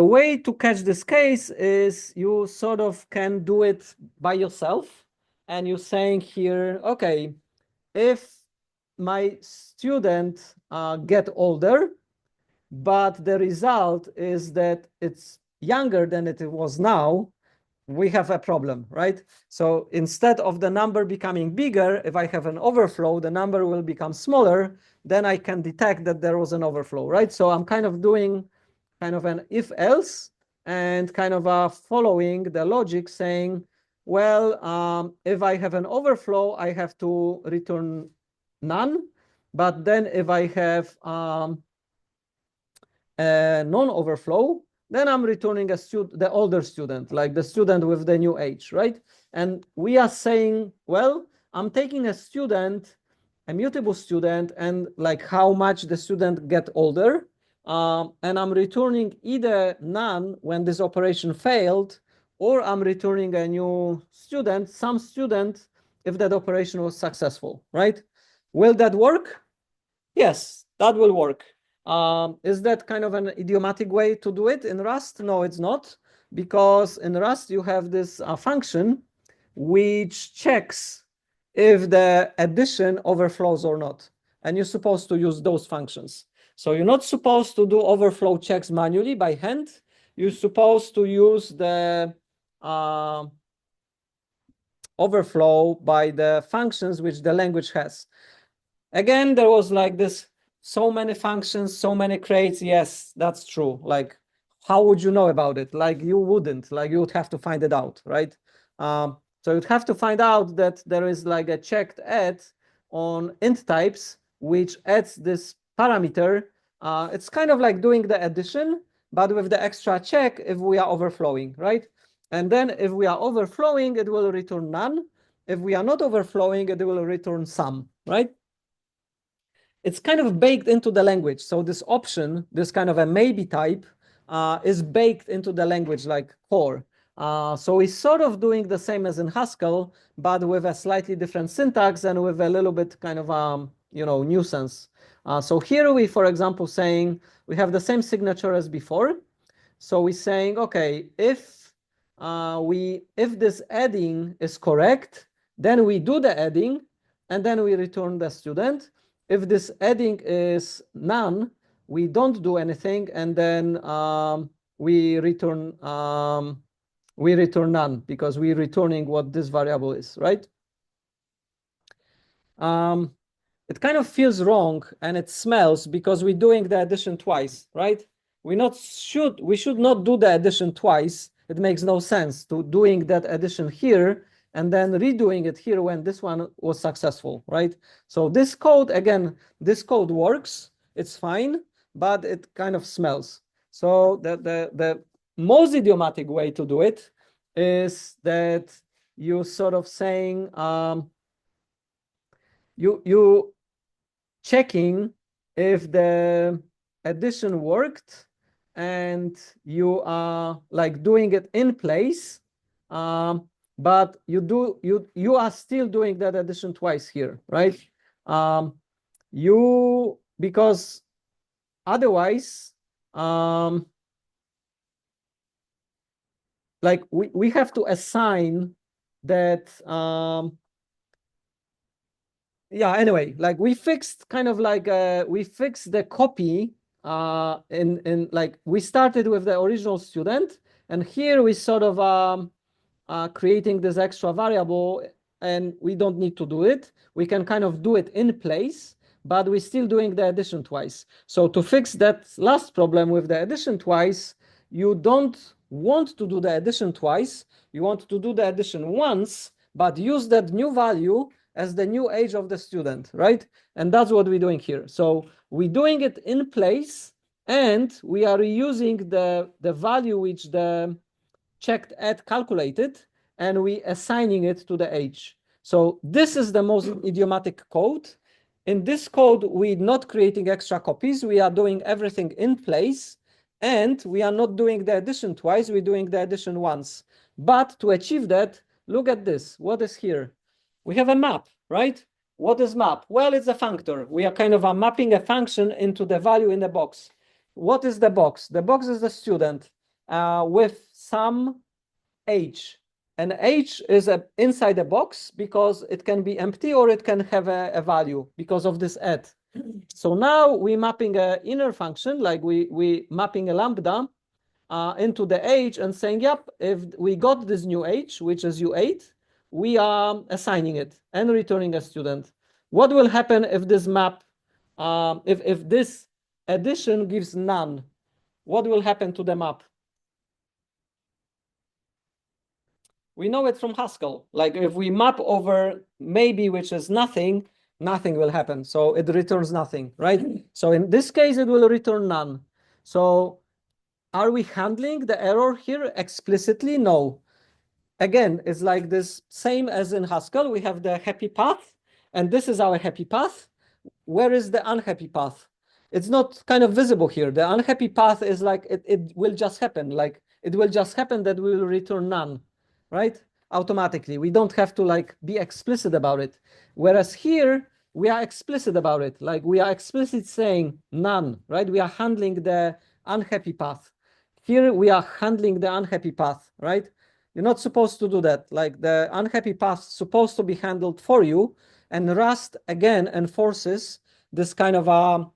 way to catch this case is you sort of can do it by yourself, and you're saying here, okay, if my student get older, but the result is that it's younger than it was now, we have a problem, right? So instead of the number becoming bigger, if I have an overflow, the number will become smaller, then I can detect that there was an overflow, right? So I'm kind of doing kind of an if else and kind of following the logic saying, well, if I have an overflow, I have to return none. But then if I have non-overflow, then I'm returning the older student, like the student with the new age, right? And we are saying, well, I'm taking a student, a mutable student, and like how much the student get older, and I'm returning either none when this operation failed, or I'm returning a new student, some student, if that operation was successful, right? Will that work? Yes, that will work. Is that kind of an idiomatic way to do it in Rust? No, it's not, because in Rust you have this function which checks if the addition overflows or not. And you're supposed to use those functions. So you're not supposed to do overflow checks manually by hand. You're supposed to use the overflow by the functions which the language has. Again, there was like this, so many functions, so many crates. Yes, that's true. Like, how would you know about it? Like, you wouldn't. Like, you would have to find it out, right? So you'd have to find out that there is like a checked add on int types, which adds this parameter. It's kind of like doing the addition, but with the extra check if we are overflowing, right? And then if we are overflowing, it will return none. If we are not overflowing, it will return some, right? it's kind of baked into the language. So this option, this kind of a maybe type, is baked into the language like core. So it's sort of doing the same as in Haskell, but with a slightly different syntax and with a little bit kind of nuisance. So here we, for example, saying we have the same signature as before. So we're saying, okay, if this adding is correct, then we do the adding, and then we return the student. If this adding is none, we don't do anything, and then we return none because we're returning what this variable is, right? It kind of feels wrong and it smells because we're doing the addition twice, right? We should not do the addition twice. It makes no sense to doing that addition here and then redoing it here when this one was successful, right? So this code, again, this code works, it's fine, but it kind of smells. So the most idiomatic way to do it is that you sort of saying, you checking if the addition worked and you are like doing it in place, but you are still doing that addition twice here, right? Because otherwise, like we have to assign that yeah, anyway, like we fixed kind of like we fixed the copy in like we started with the original student, and here we sort of creating this extra variable, and we don't need to do it. We can kind of do it in place, but we're still doing the addition twice. So to fix that last problem with the addition twice, you don't want to do the addition twice. You want to do the addition once, but use that new value as the new age of the student, right? And that's what we're doing here. So we're doing it in place, and we are reusing the value which the checked add calculated, and we assigning it to the age. So this is the most idiomatic code. In this code, we're not creating extra copies. We are doing everything in place, and we are not doing the addition twice. We're doing the addition once. But to achieve that, look at this. What is here? We have a map, right? What is map? Well, it's a functor. We are kind of mapping a function into the value in the box. What is the box? The box is the student with some age. And age is inside a box because it can be empty or it can have a value because of this add. So now we're mapping an inner function, like we mapping a lambda into the age and saying, yep, if we got this new age, which is U8, we are assigning it and returning a student. What will happen if this map, if this addition gives none? What will happen to the map? We know it from Haskell. Like if we map over maybe, which is nothing, nothing will happen. So it returns nothing, right? So in this case, it will return none. So are we handling the error here explicitly? No. Again, it's like this same as in Haskell. We have the happy path, and this is our happy path. Where is the unhappy path? It's not kind of visible here. The unhappy path is like it will just happen. Like it will just happen that we will return none, right? Automatically. We don't have to like be explicit about it. Whereas here we are explicit about it. Like we are explicit saying none, right? We are handling the unhappy path. Here we are handling the unhappy path, right? You're not supposed to do that. Like the unhappy path is supposed to be handled for you, and Rust again enforces this kind of a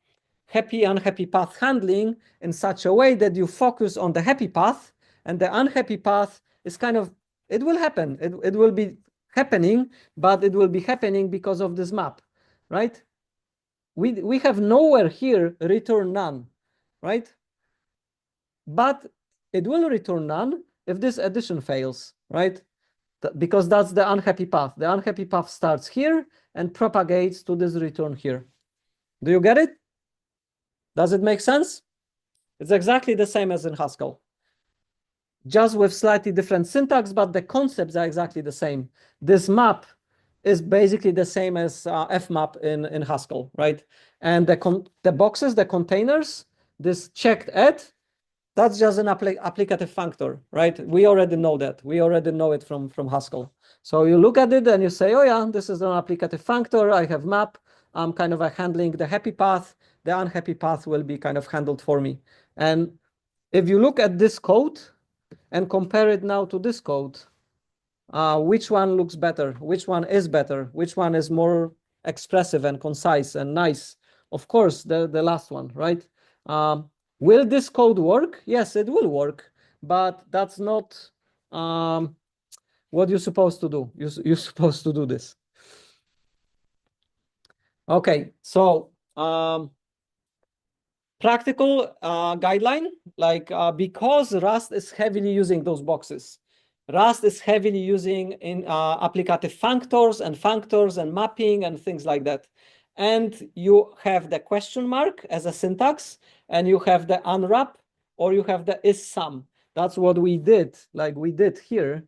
happy unhappy path handling in such a way that you focus on the happy path, and the unhappy path is kind of, it will happen. It will be happening, but it will be happening because of this map, right? We have nowhere here return none, right? But it will return none if this addition fails, right? Because that's the unhappy path. The unhappy path starts here and propagates to this return here. Do you get it? Does it make sense? It's exactly the same as in Haskell, just with slightly different syntax, but the concepts are exactly the same. This map is basically the same as fmap in Haskell, right? And the boxes, the containers, this checked add, that's just an applicative functor, right? We already know that. We already know it from Haskell. So you look at it and you say, oh yeah, this is an applicative functor. I have map. I'm kind of handling the happy path. The unhappy path will be kind of handled for me. And if you look at this code and compare it now to this code, which one looks better? Which one is better? Which one is more expressive and concise and nice? Of course, the last one, right? Will this code work? Yes, it will work, but that's not what you're supposed to do. You're supposed to do this. Okay, so practical guideline, like because Rust is heavily using those boxes. Rust is heavily using in applicative functors and mapping and things like that. And you have the question mark as a syntax, and you have the unwrap, or you have the is sum. That's what we did, like we did here.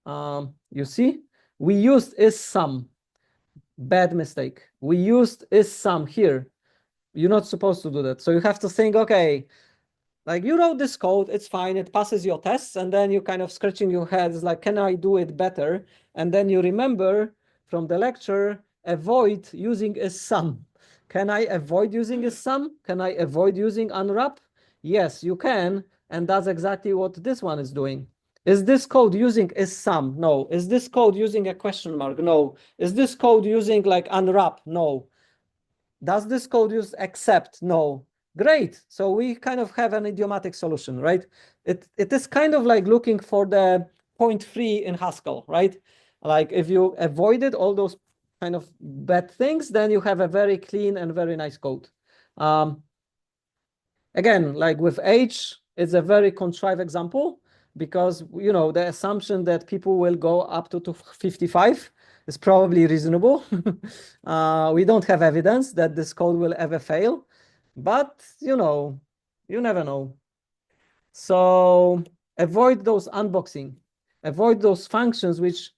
You see, we used is sum. Bad mistake. We used is sum here. You're not supposed to do that. So you have to think, okay, like you wrote this code, it's fine, it passes your tests, and then you kind of scratching your heads like, can I do it better? And then you remember from the lecture, avoid using a sum. Can I avoid using a sum? Can I avoid using unwrap? Yes, you can, and that's exactly what this one is doing. Is this code using a sum? No. Is this code using a question mark? No. Is this code using like unwrap? No. Does this code use except? No. Great. So we kind of have an idiomatic solution, right? It is kind of like looking for the point free in Haskell, right? Like if you avoided all those kind of bad things, then you have a very clean and very nice code. Again, like with age, it's a very contrived example because, you know, the assumption that people will go up to 55 is probably reasonable. We don't have evidence that this code will ever fail, but, you know, you never know. So avoid those unboxing, avoid those functions which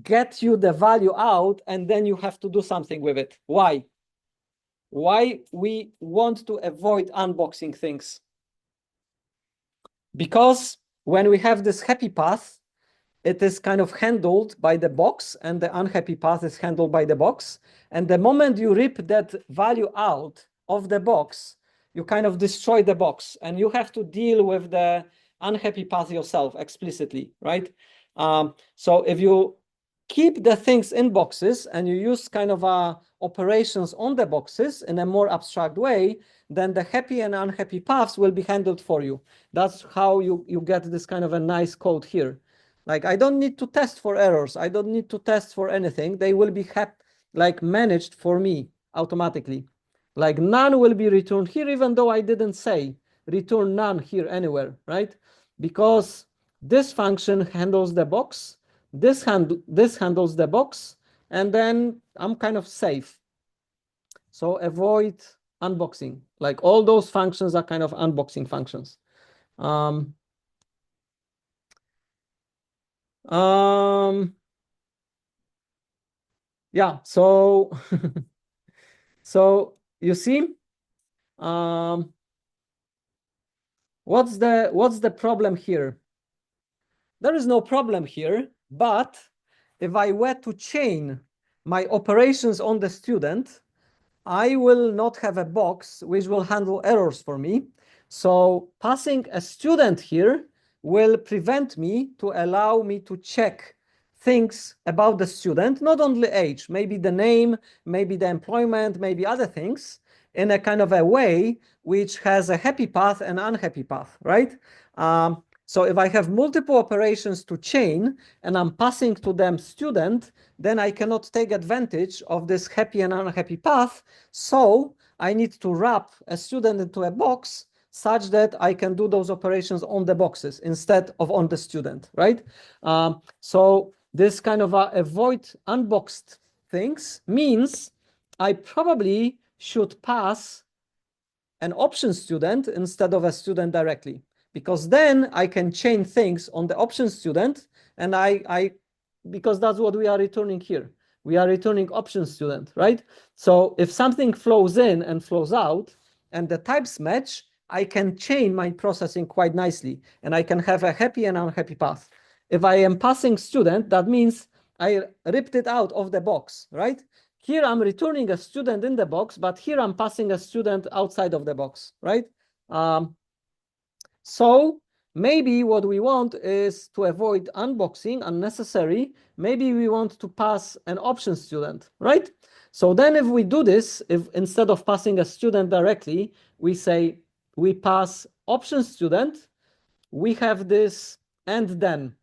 get you the value out and then you have to do something with it. Why? Why we want to avoid unboxing things? Because when we have this happy path, it is kind of handled by the box, and the unhappy path is handled by the box. And the moment you rip that value out of the box, you kind of destroy the box, and you have to deal with the unhappy path yourself explicitly, right? So if you keep the things in boxes and you use kind of operations on the boxes in a more abstract way, then the happy and unhappy paths will be handled for you. That's how you get this kind of a nice code here. Like I don't need to test for errors. I don't need to test for anything. They will be like managed for me automatically. Like none will be returned here, even though I didn't say return none here anywhere, right? Because this function handles the box, this handles the box, and then I'm kind of safe. So avoid unboxing. Like all those functions are kind of unboxing functions. Yeah, so so you see, what's the problem here? There is no problem here, but if I were to chain my operations on the student, I will not have a box which will handle errors for me. So passing a student here will prevent me to allow me to check things about the student, not only age, maybe the name, maybe the employment, maybe other things, in a kind of a way which has a happy path and unhappy path, right? So if I have multiple operations to chain and I'm passing to them student, then I cannot take advantage of this happy and unhappy path. So I need to wrap a student into a box such that I can do those operations on the boxes instead of on the student, right? So this kind of avoid unboxed things means I probably should pass an option student instead of a student directly, because then I can chain things on the option student, and because that's what we are returning here. we are returning option student, right? So if something flows in and flows out and the types match, I can chain my processing quite nicely and I can have a happy and unhappy path. If I am passing student, that means I ripped it out of the box, right? Here I'm returning a student in the box, but here I'm passing a student outside of the box, right? So maybe what we want is to avoid unboxing unnecessary. Maybe we want to pass an option student, right? So then if we do this, if instead of passing a student directly, we say we pass option student, we have this and then.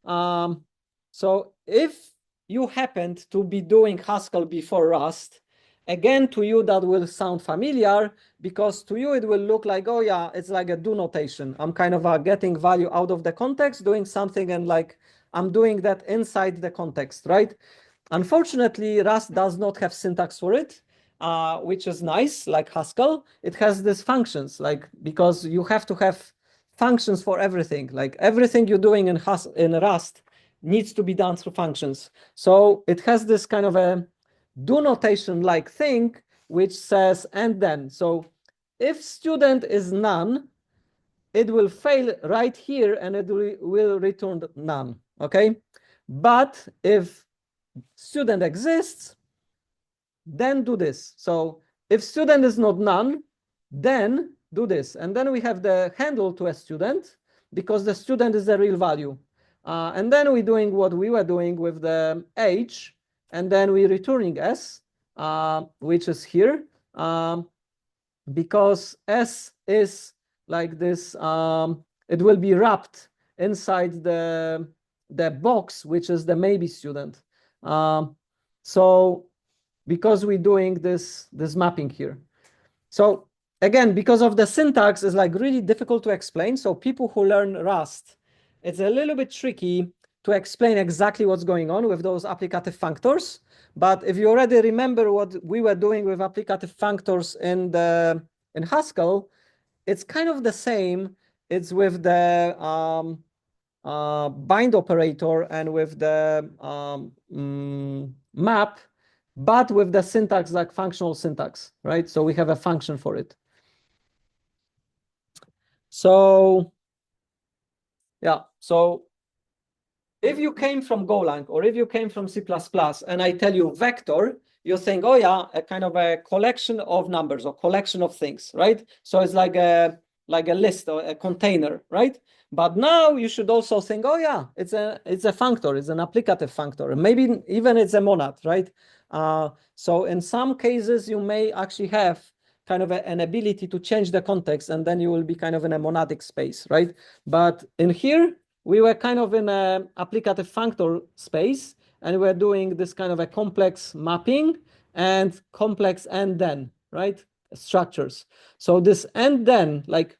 So if you happened to be doing Haskell before Rust, again, to you that will sound familiar because to you it will look like, oh yeah, it's like a do notation. I'm kind of getting value out of the context, doing something and like I'm doing that inside the context, right? Unfortunately, Rust does not have syntax for it, which is nice, like Haskell. It has these functions, like because you have to have functions for everything. Like everything you're doing in Rust needs to be done through functions. So it has this kind of a do notation like thing, which says and then. So if student is none, it will fail right here and it will return none, okay? But if student exists, then do this. So if student is not none, then do this. And then we have the handle to a student because the student is the real value. And then we're doing what we were doing with the age, and then we're returning s, which is here, because s is like this, it will be wrapped inside the box, which is the maybe student. So because we're doing this mapping here. So again, because of the syntax is like really difficult to explain. So people who learn Rust, it's a little bit tricky to explain exactly what's going on with those applicative functors. But if you already remember what we were doing with applicative functors in Haskell, it's kind of the same. It's with the bind operator and with the map, but with the syntax like functional syntax, right? So we have a function for it. So yeah, so if you came from Golang or if you came from C++ and I tell you vector, you think, oh yeah, a kind of a collection of numbers or collection of things, right? So it's like a list or a container, right? But now you should also think, oh yeah, it's a functor, it's an applicative functor, maybe even it's a monad, right? So in some cases you may actually have kind of an ability to change the context, and then you will be kind of in a monadic space, right? But in here we were kind of in a applicative functor space, and we're doing this kind of a complex mapping and complex and then, right? Structures. So this and then, like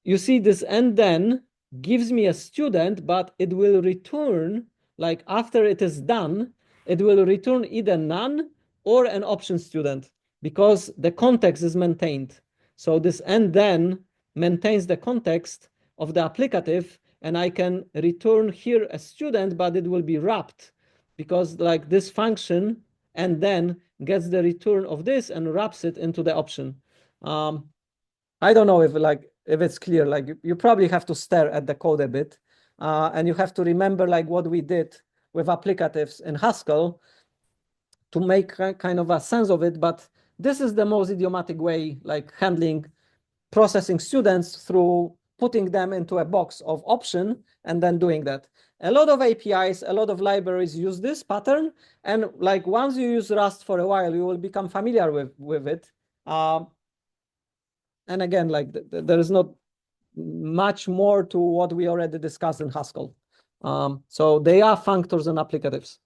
you see this and then gives me a student, but it will return, like after it is done, it will return either none or an option student because the context is maintained. So this and then maintains the context of the applicative, and I can return here a student, but it will be wrapped because like this function and then gets the return of this and wraps it into the option. I don't know if it's clear. Like you probably have to stare at the code a bit, and you have to remember like what we did with applicatives in Haskell to make kind of a sense of it. But this is the most idiomatic way, like handling processing students through putting them into a box of option and then doing that. A lot of APIs, a lot of libraries use this pattern, and like once you use Rust for a while, you will become familiar with it. And again, like there is not much more to what we already discussed in Haskell. So they are functors and applicatives.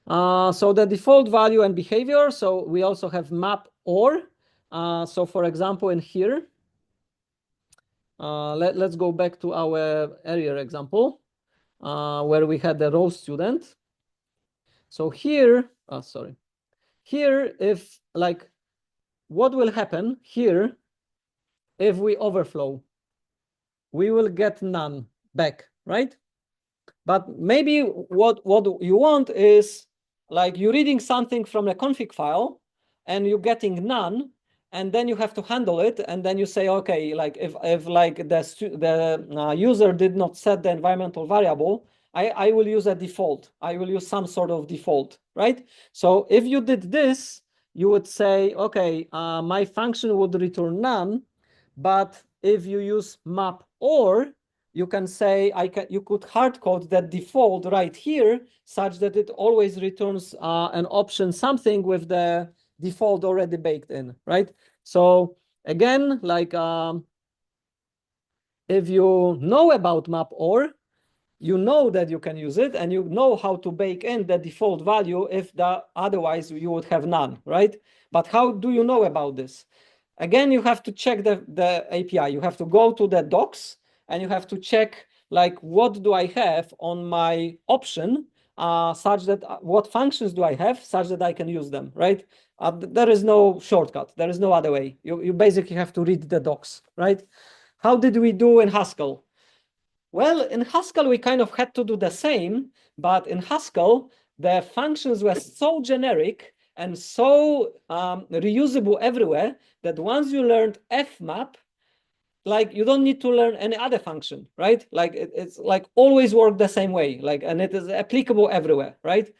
So the default value and behavior. So we also have map or. So for example, in here, let's go back to our earlier example where we had the row student. So here, sorry, here if like what will happen here if we overflow? We will get none back, right? But maybe what you want is like you're reading something from a config file and you're getting none, and then you have to handle it, and then you say, okay, like if like the user did not set the environmental variable, I will use a default. I will use some sort of default, right? So if you did this, you would say, okay, my function would return none, but if you use map or, you can say you could hard code that default right here such that it always returns an option something with the default already baked in, right? So again, like if you know about map or, you know that you can use it and you know how to bake in the default value if otherwise you would have none, right? But how do you know about this? Again, you have to check the API. You have to go to the docs and you have to check like what do I have on my option such that what functions do I have such that I can use them, right? There is no shortcut. There is no other way. You basically have to read the docs, right? How did we do in Haskell? Well, in Haskell, we kind of had to do the same, but in Haskell, the functions were so generic and so reusable everywhere that once you learned fmap, like you don't need to learn any other function, right? Like it's like always work the same way, like, and it is applicable everywhere, right?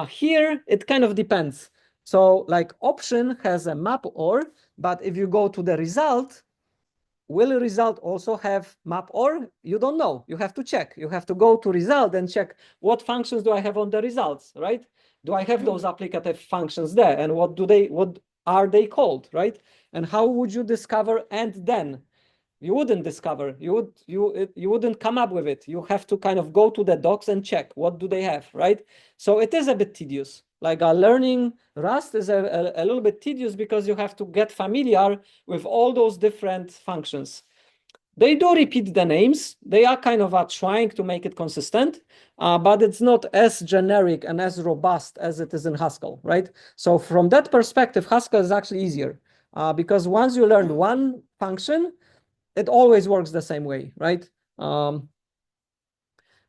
Here, it kind of depends. So like option has a map or, but if you go to the result, will a result also have map or? You don't know. You have to check. You have to go to result and check what functions do I have on the results, right? Do I have those applicative functions there? And what are they called, right? And how would you discover and then? You wouldn't discover. You wouldn't come up with it. You have to kind of go to the docs and check what do they have, right? So it is a bit tedious. Like learning Rust is a little bit tedious because you have to get familiar with all those different functions. They do repeat the names. They are kind of trying to make it consistent, but it's not as generic and as robust as it is in Haskell, right? So from that perspective, Haskell is actually easier because once you learn one function, it always works the same way, right?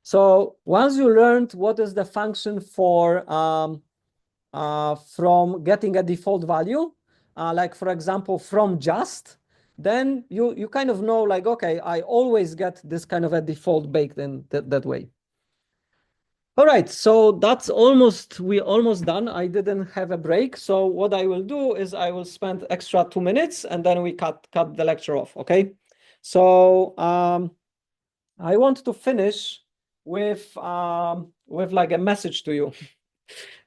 So once you learned what is the function for from getting a default value, like for example, from just, then you kind of know like, okay, I always get this kind of a default baked in that way. All right, so we're almost done. I didn't have a break. So what I will do is I will spend extra 2 minutes and then we cut the lecture off, okay? So I want to finish with like a message to you.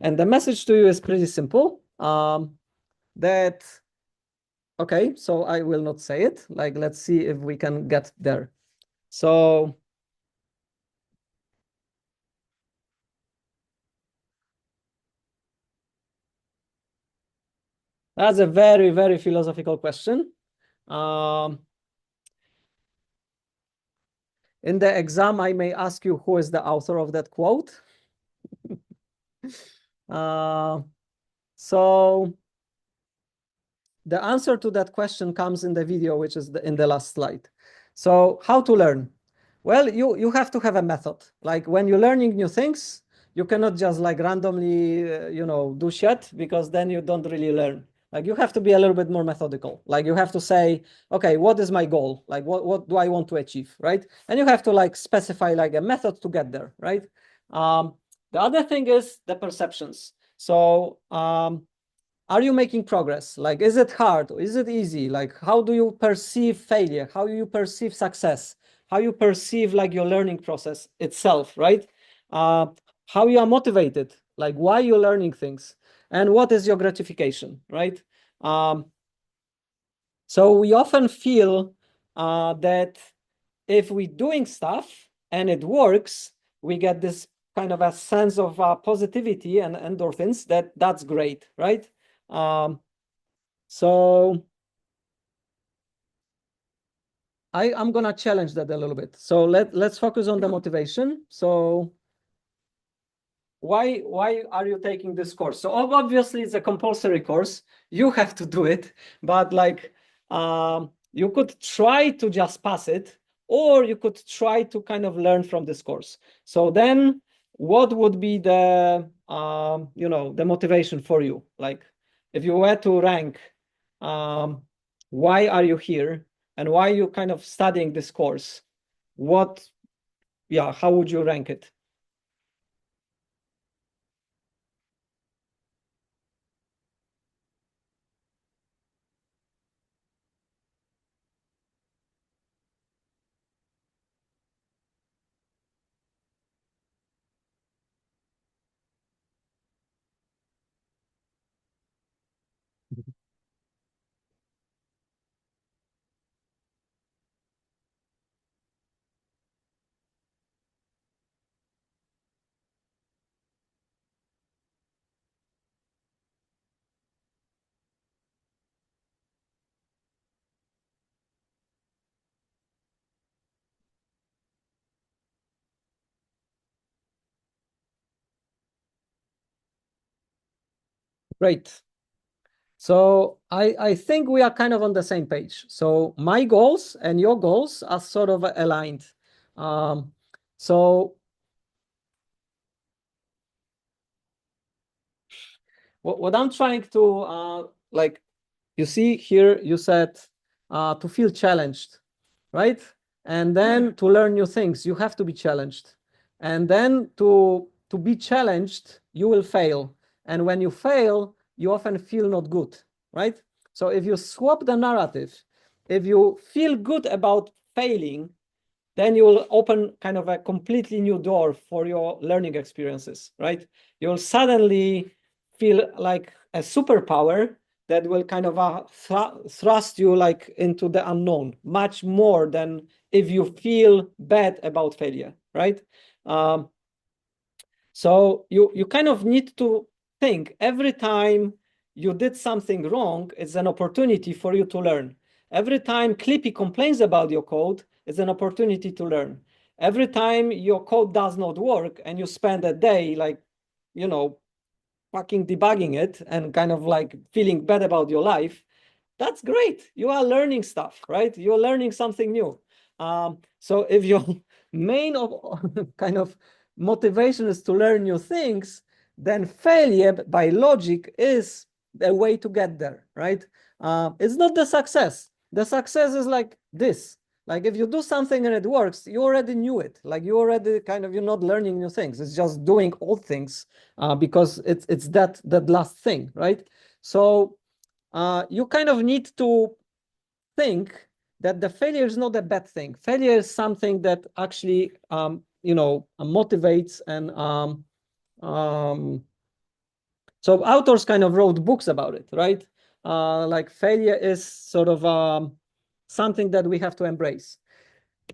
And the message to you is pretty simple. That, okay, so I will not say it. Like, let's see if we can get there. So that's a very, very philosophical question. In the exam, I may ask you who is the author of that quote. So the answer to that question comes in the video, which is in the last slide. So how to learn? Well, you have to have a method. Like when you're learning new things, you cannot just like randomly, do shit because then you don't really learn. Like you have to be a little bit more methodical. Like you have to say, okay, what is my goal? Like what do I want to achieve, right? And you have to like specify like a method to get there, right? The other thing is the perceptions. So are you making progress? Like, is it hard? Is it easy? Like, how do you perceive failure? How do you perceive success? How you perceive like your learning process itself, right? How you are motivated? Like, why you're learning things? And what is your gratification, right? So we often feel that if we're doing stuff and it works, we get this kind of a sense of positivity and endorphins that's great, right? So I'm gonna challenge that a little bit. So let's focus on the motivation. So why are you taking this course? So obviously it's a compulsory course. You have to do it, but like you could try to just pass it, or you could try to kind of learn from this course. So then what would be the, the motivation for you? Like if you were to rank, why are you here and why are you kind of studying this course? How would you rank it? Great. So I think we are kind of on the same page. So my goals and your goals are sort of aligned. Um, so what I'm trying to like, you see here, you said to feel challenged, right? And then to learn new things, you have to be challenged. And then to be challenged, you will fail. And when you fail, you often feel not good, right? So if you swap the narrative, if you feel good about failing, then you will open kind of a completely new door for your learning experiences, right? You'll suddenly feel like a superpower that will kind of thrust you like into the unknown much more than if you feel bad about failure, right? Um, so you kind of need to think every time you did something wrong, it's an opportunity for you to learn. Every time Clippy complains about your code, it's an opportunity to learn. Every time your code does not work and you spend a day like, you know, fucking debugging it and kind of like feeling bad about your life, that's great. You are learning stuff, right? You're learning something new. So if your main kind of motivation is to learn new things, then failure by logic is a way to get there, right? It's not the success. The success is like this. Like if you do something and it works, you already knew it. Like you already kind of, you're not learning new things. It's just doing old things because it's that last thing, right? So you kind of need to think that the failure is not a bad thing. Failure is something that actually, motivates and so authors kind of wrote books about it, right? Like failure is sort of something that we have to embrace.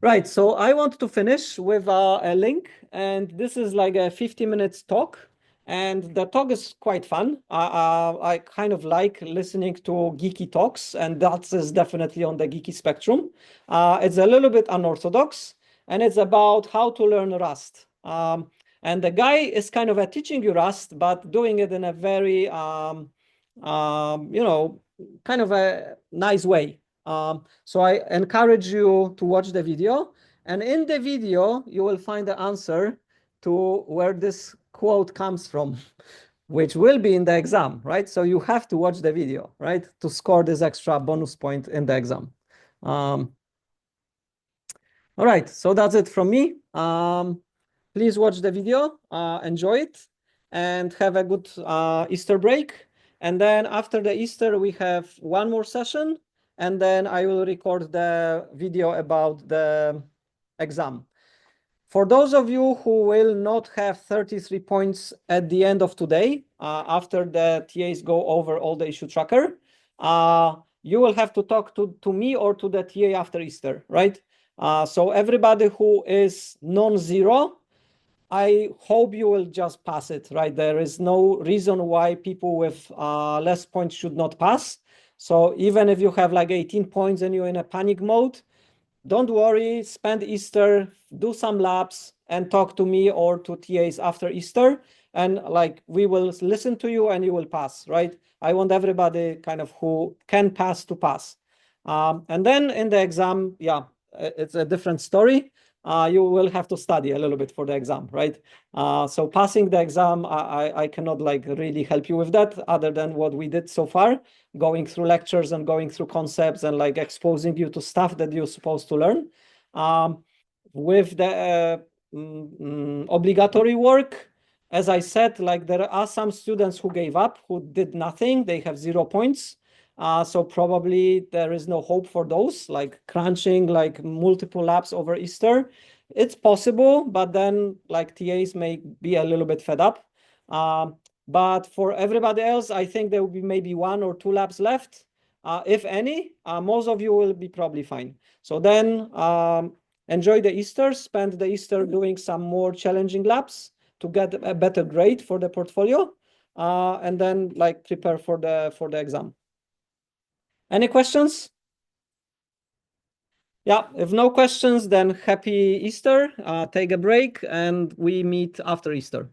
Right, so I want to finish with a link, and this is like a 50 minutes talk, and the talk is quite fun. I kind of like listening to geeky talks, and that is definitely on the geeky spectrum. It's a little bit unorthodox, and it's about how to learn Rust. And the guy is kind of teaching you Rust, but doing it in a very, kind of a nice way. So I encourage you to watch the video. And in the video, you will find the answer to where this quote comes from, which will be in the exam, right? So you have to watch the video, right? To score this extra bonus point in the exam. All right, so that's it from me. Please watch the video, enjoy it, and have a good Easter break. And then after the Easter, we have one more session, and then I will record the video about the exam. For those of you who will not have 33 points at the end of today, after the TAs go over all the issue tracker, you will have to talk to me or to the TA after Easter, right? So everybody who is non-zero, I hope you will just pass it, right? There is no reason why people with less points should not pass. So even if you have like 18 points and you're in a panic mode, don't worry, spend Easter, do some labs and talk to me or to TAs after Easter. And like, we will listen to you and you will pass, right? I want everybody kind of who can pass to pass. And then in the exam, it's a different story. You will have to study a little bit for the exam, right? So passing the exam, I cannot like really help you with that other than what we did so far, going through lectures and going through concepts and like exposing you to stuff that you're supposed to learn. With the obligatory work, as I said, like there are some students who gave up, who did nothing, they have 0 points. So probably there is no hope for those, like crunching like multiple labs over Easter. It's possible, but then like TAs may be a little bit fed up. But for everybody else, I think there will be maybe 1 or 2 labs left. If any, most of you will be probably fine. So then enjoy the Easter, spend the Easter doing some more challenging labs to get a better grade for the portfolio, and then like prepare for the exam. Any questions? Yeah, if no questions, then happy Easter. Take a break and we meet after Easter.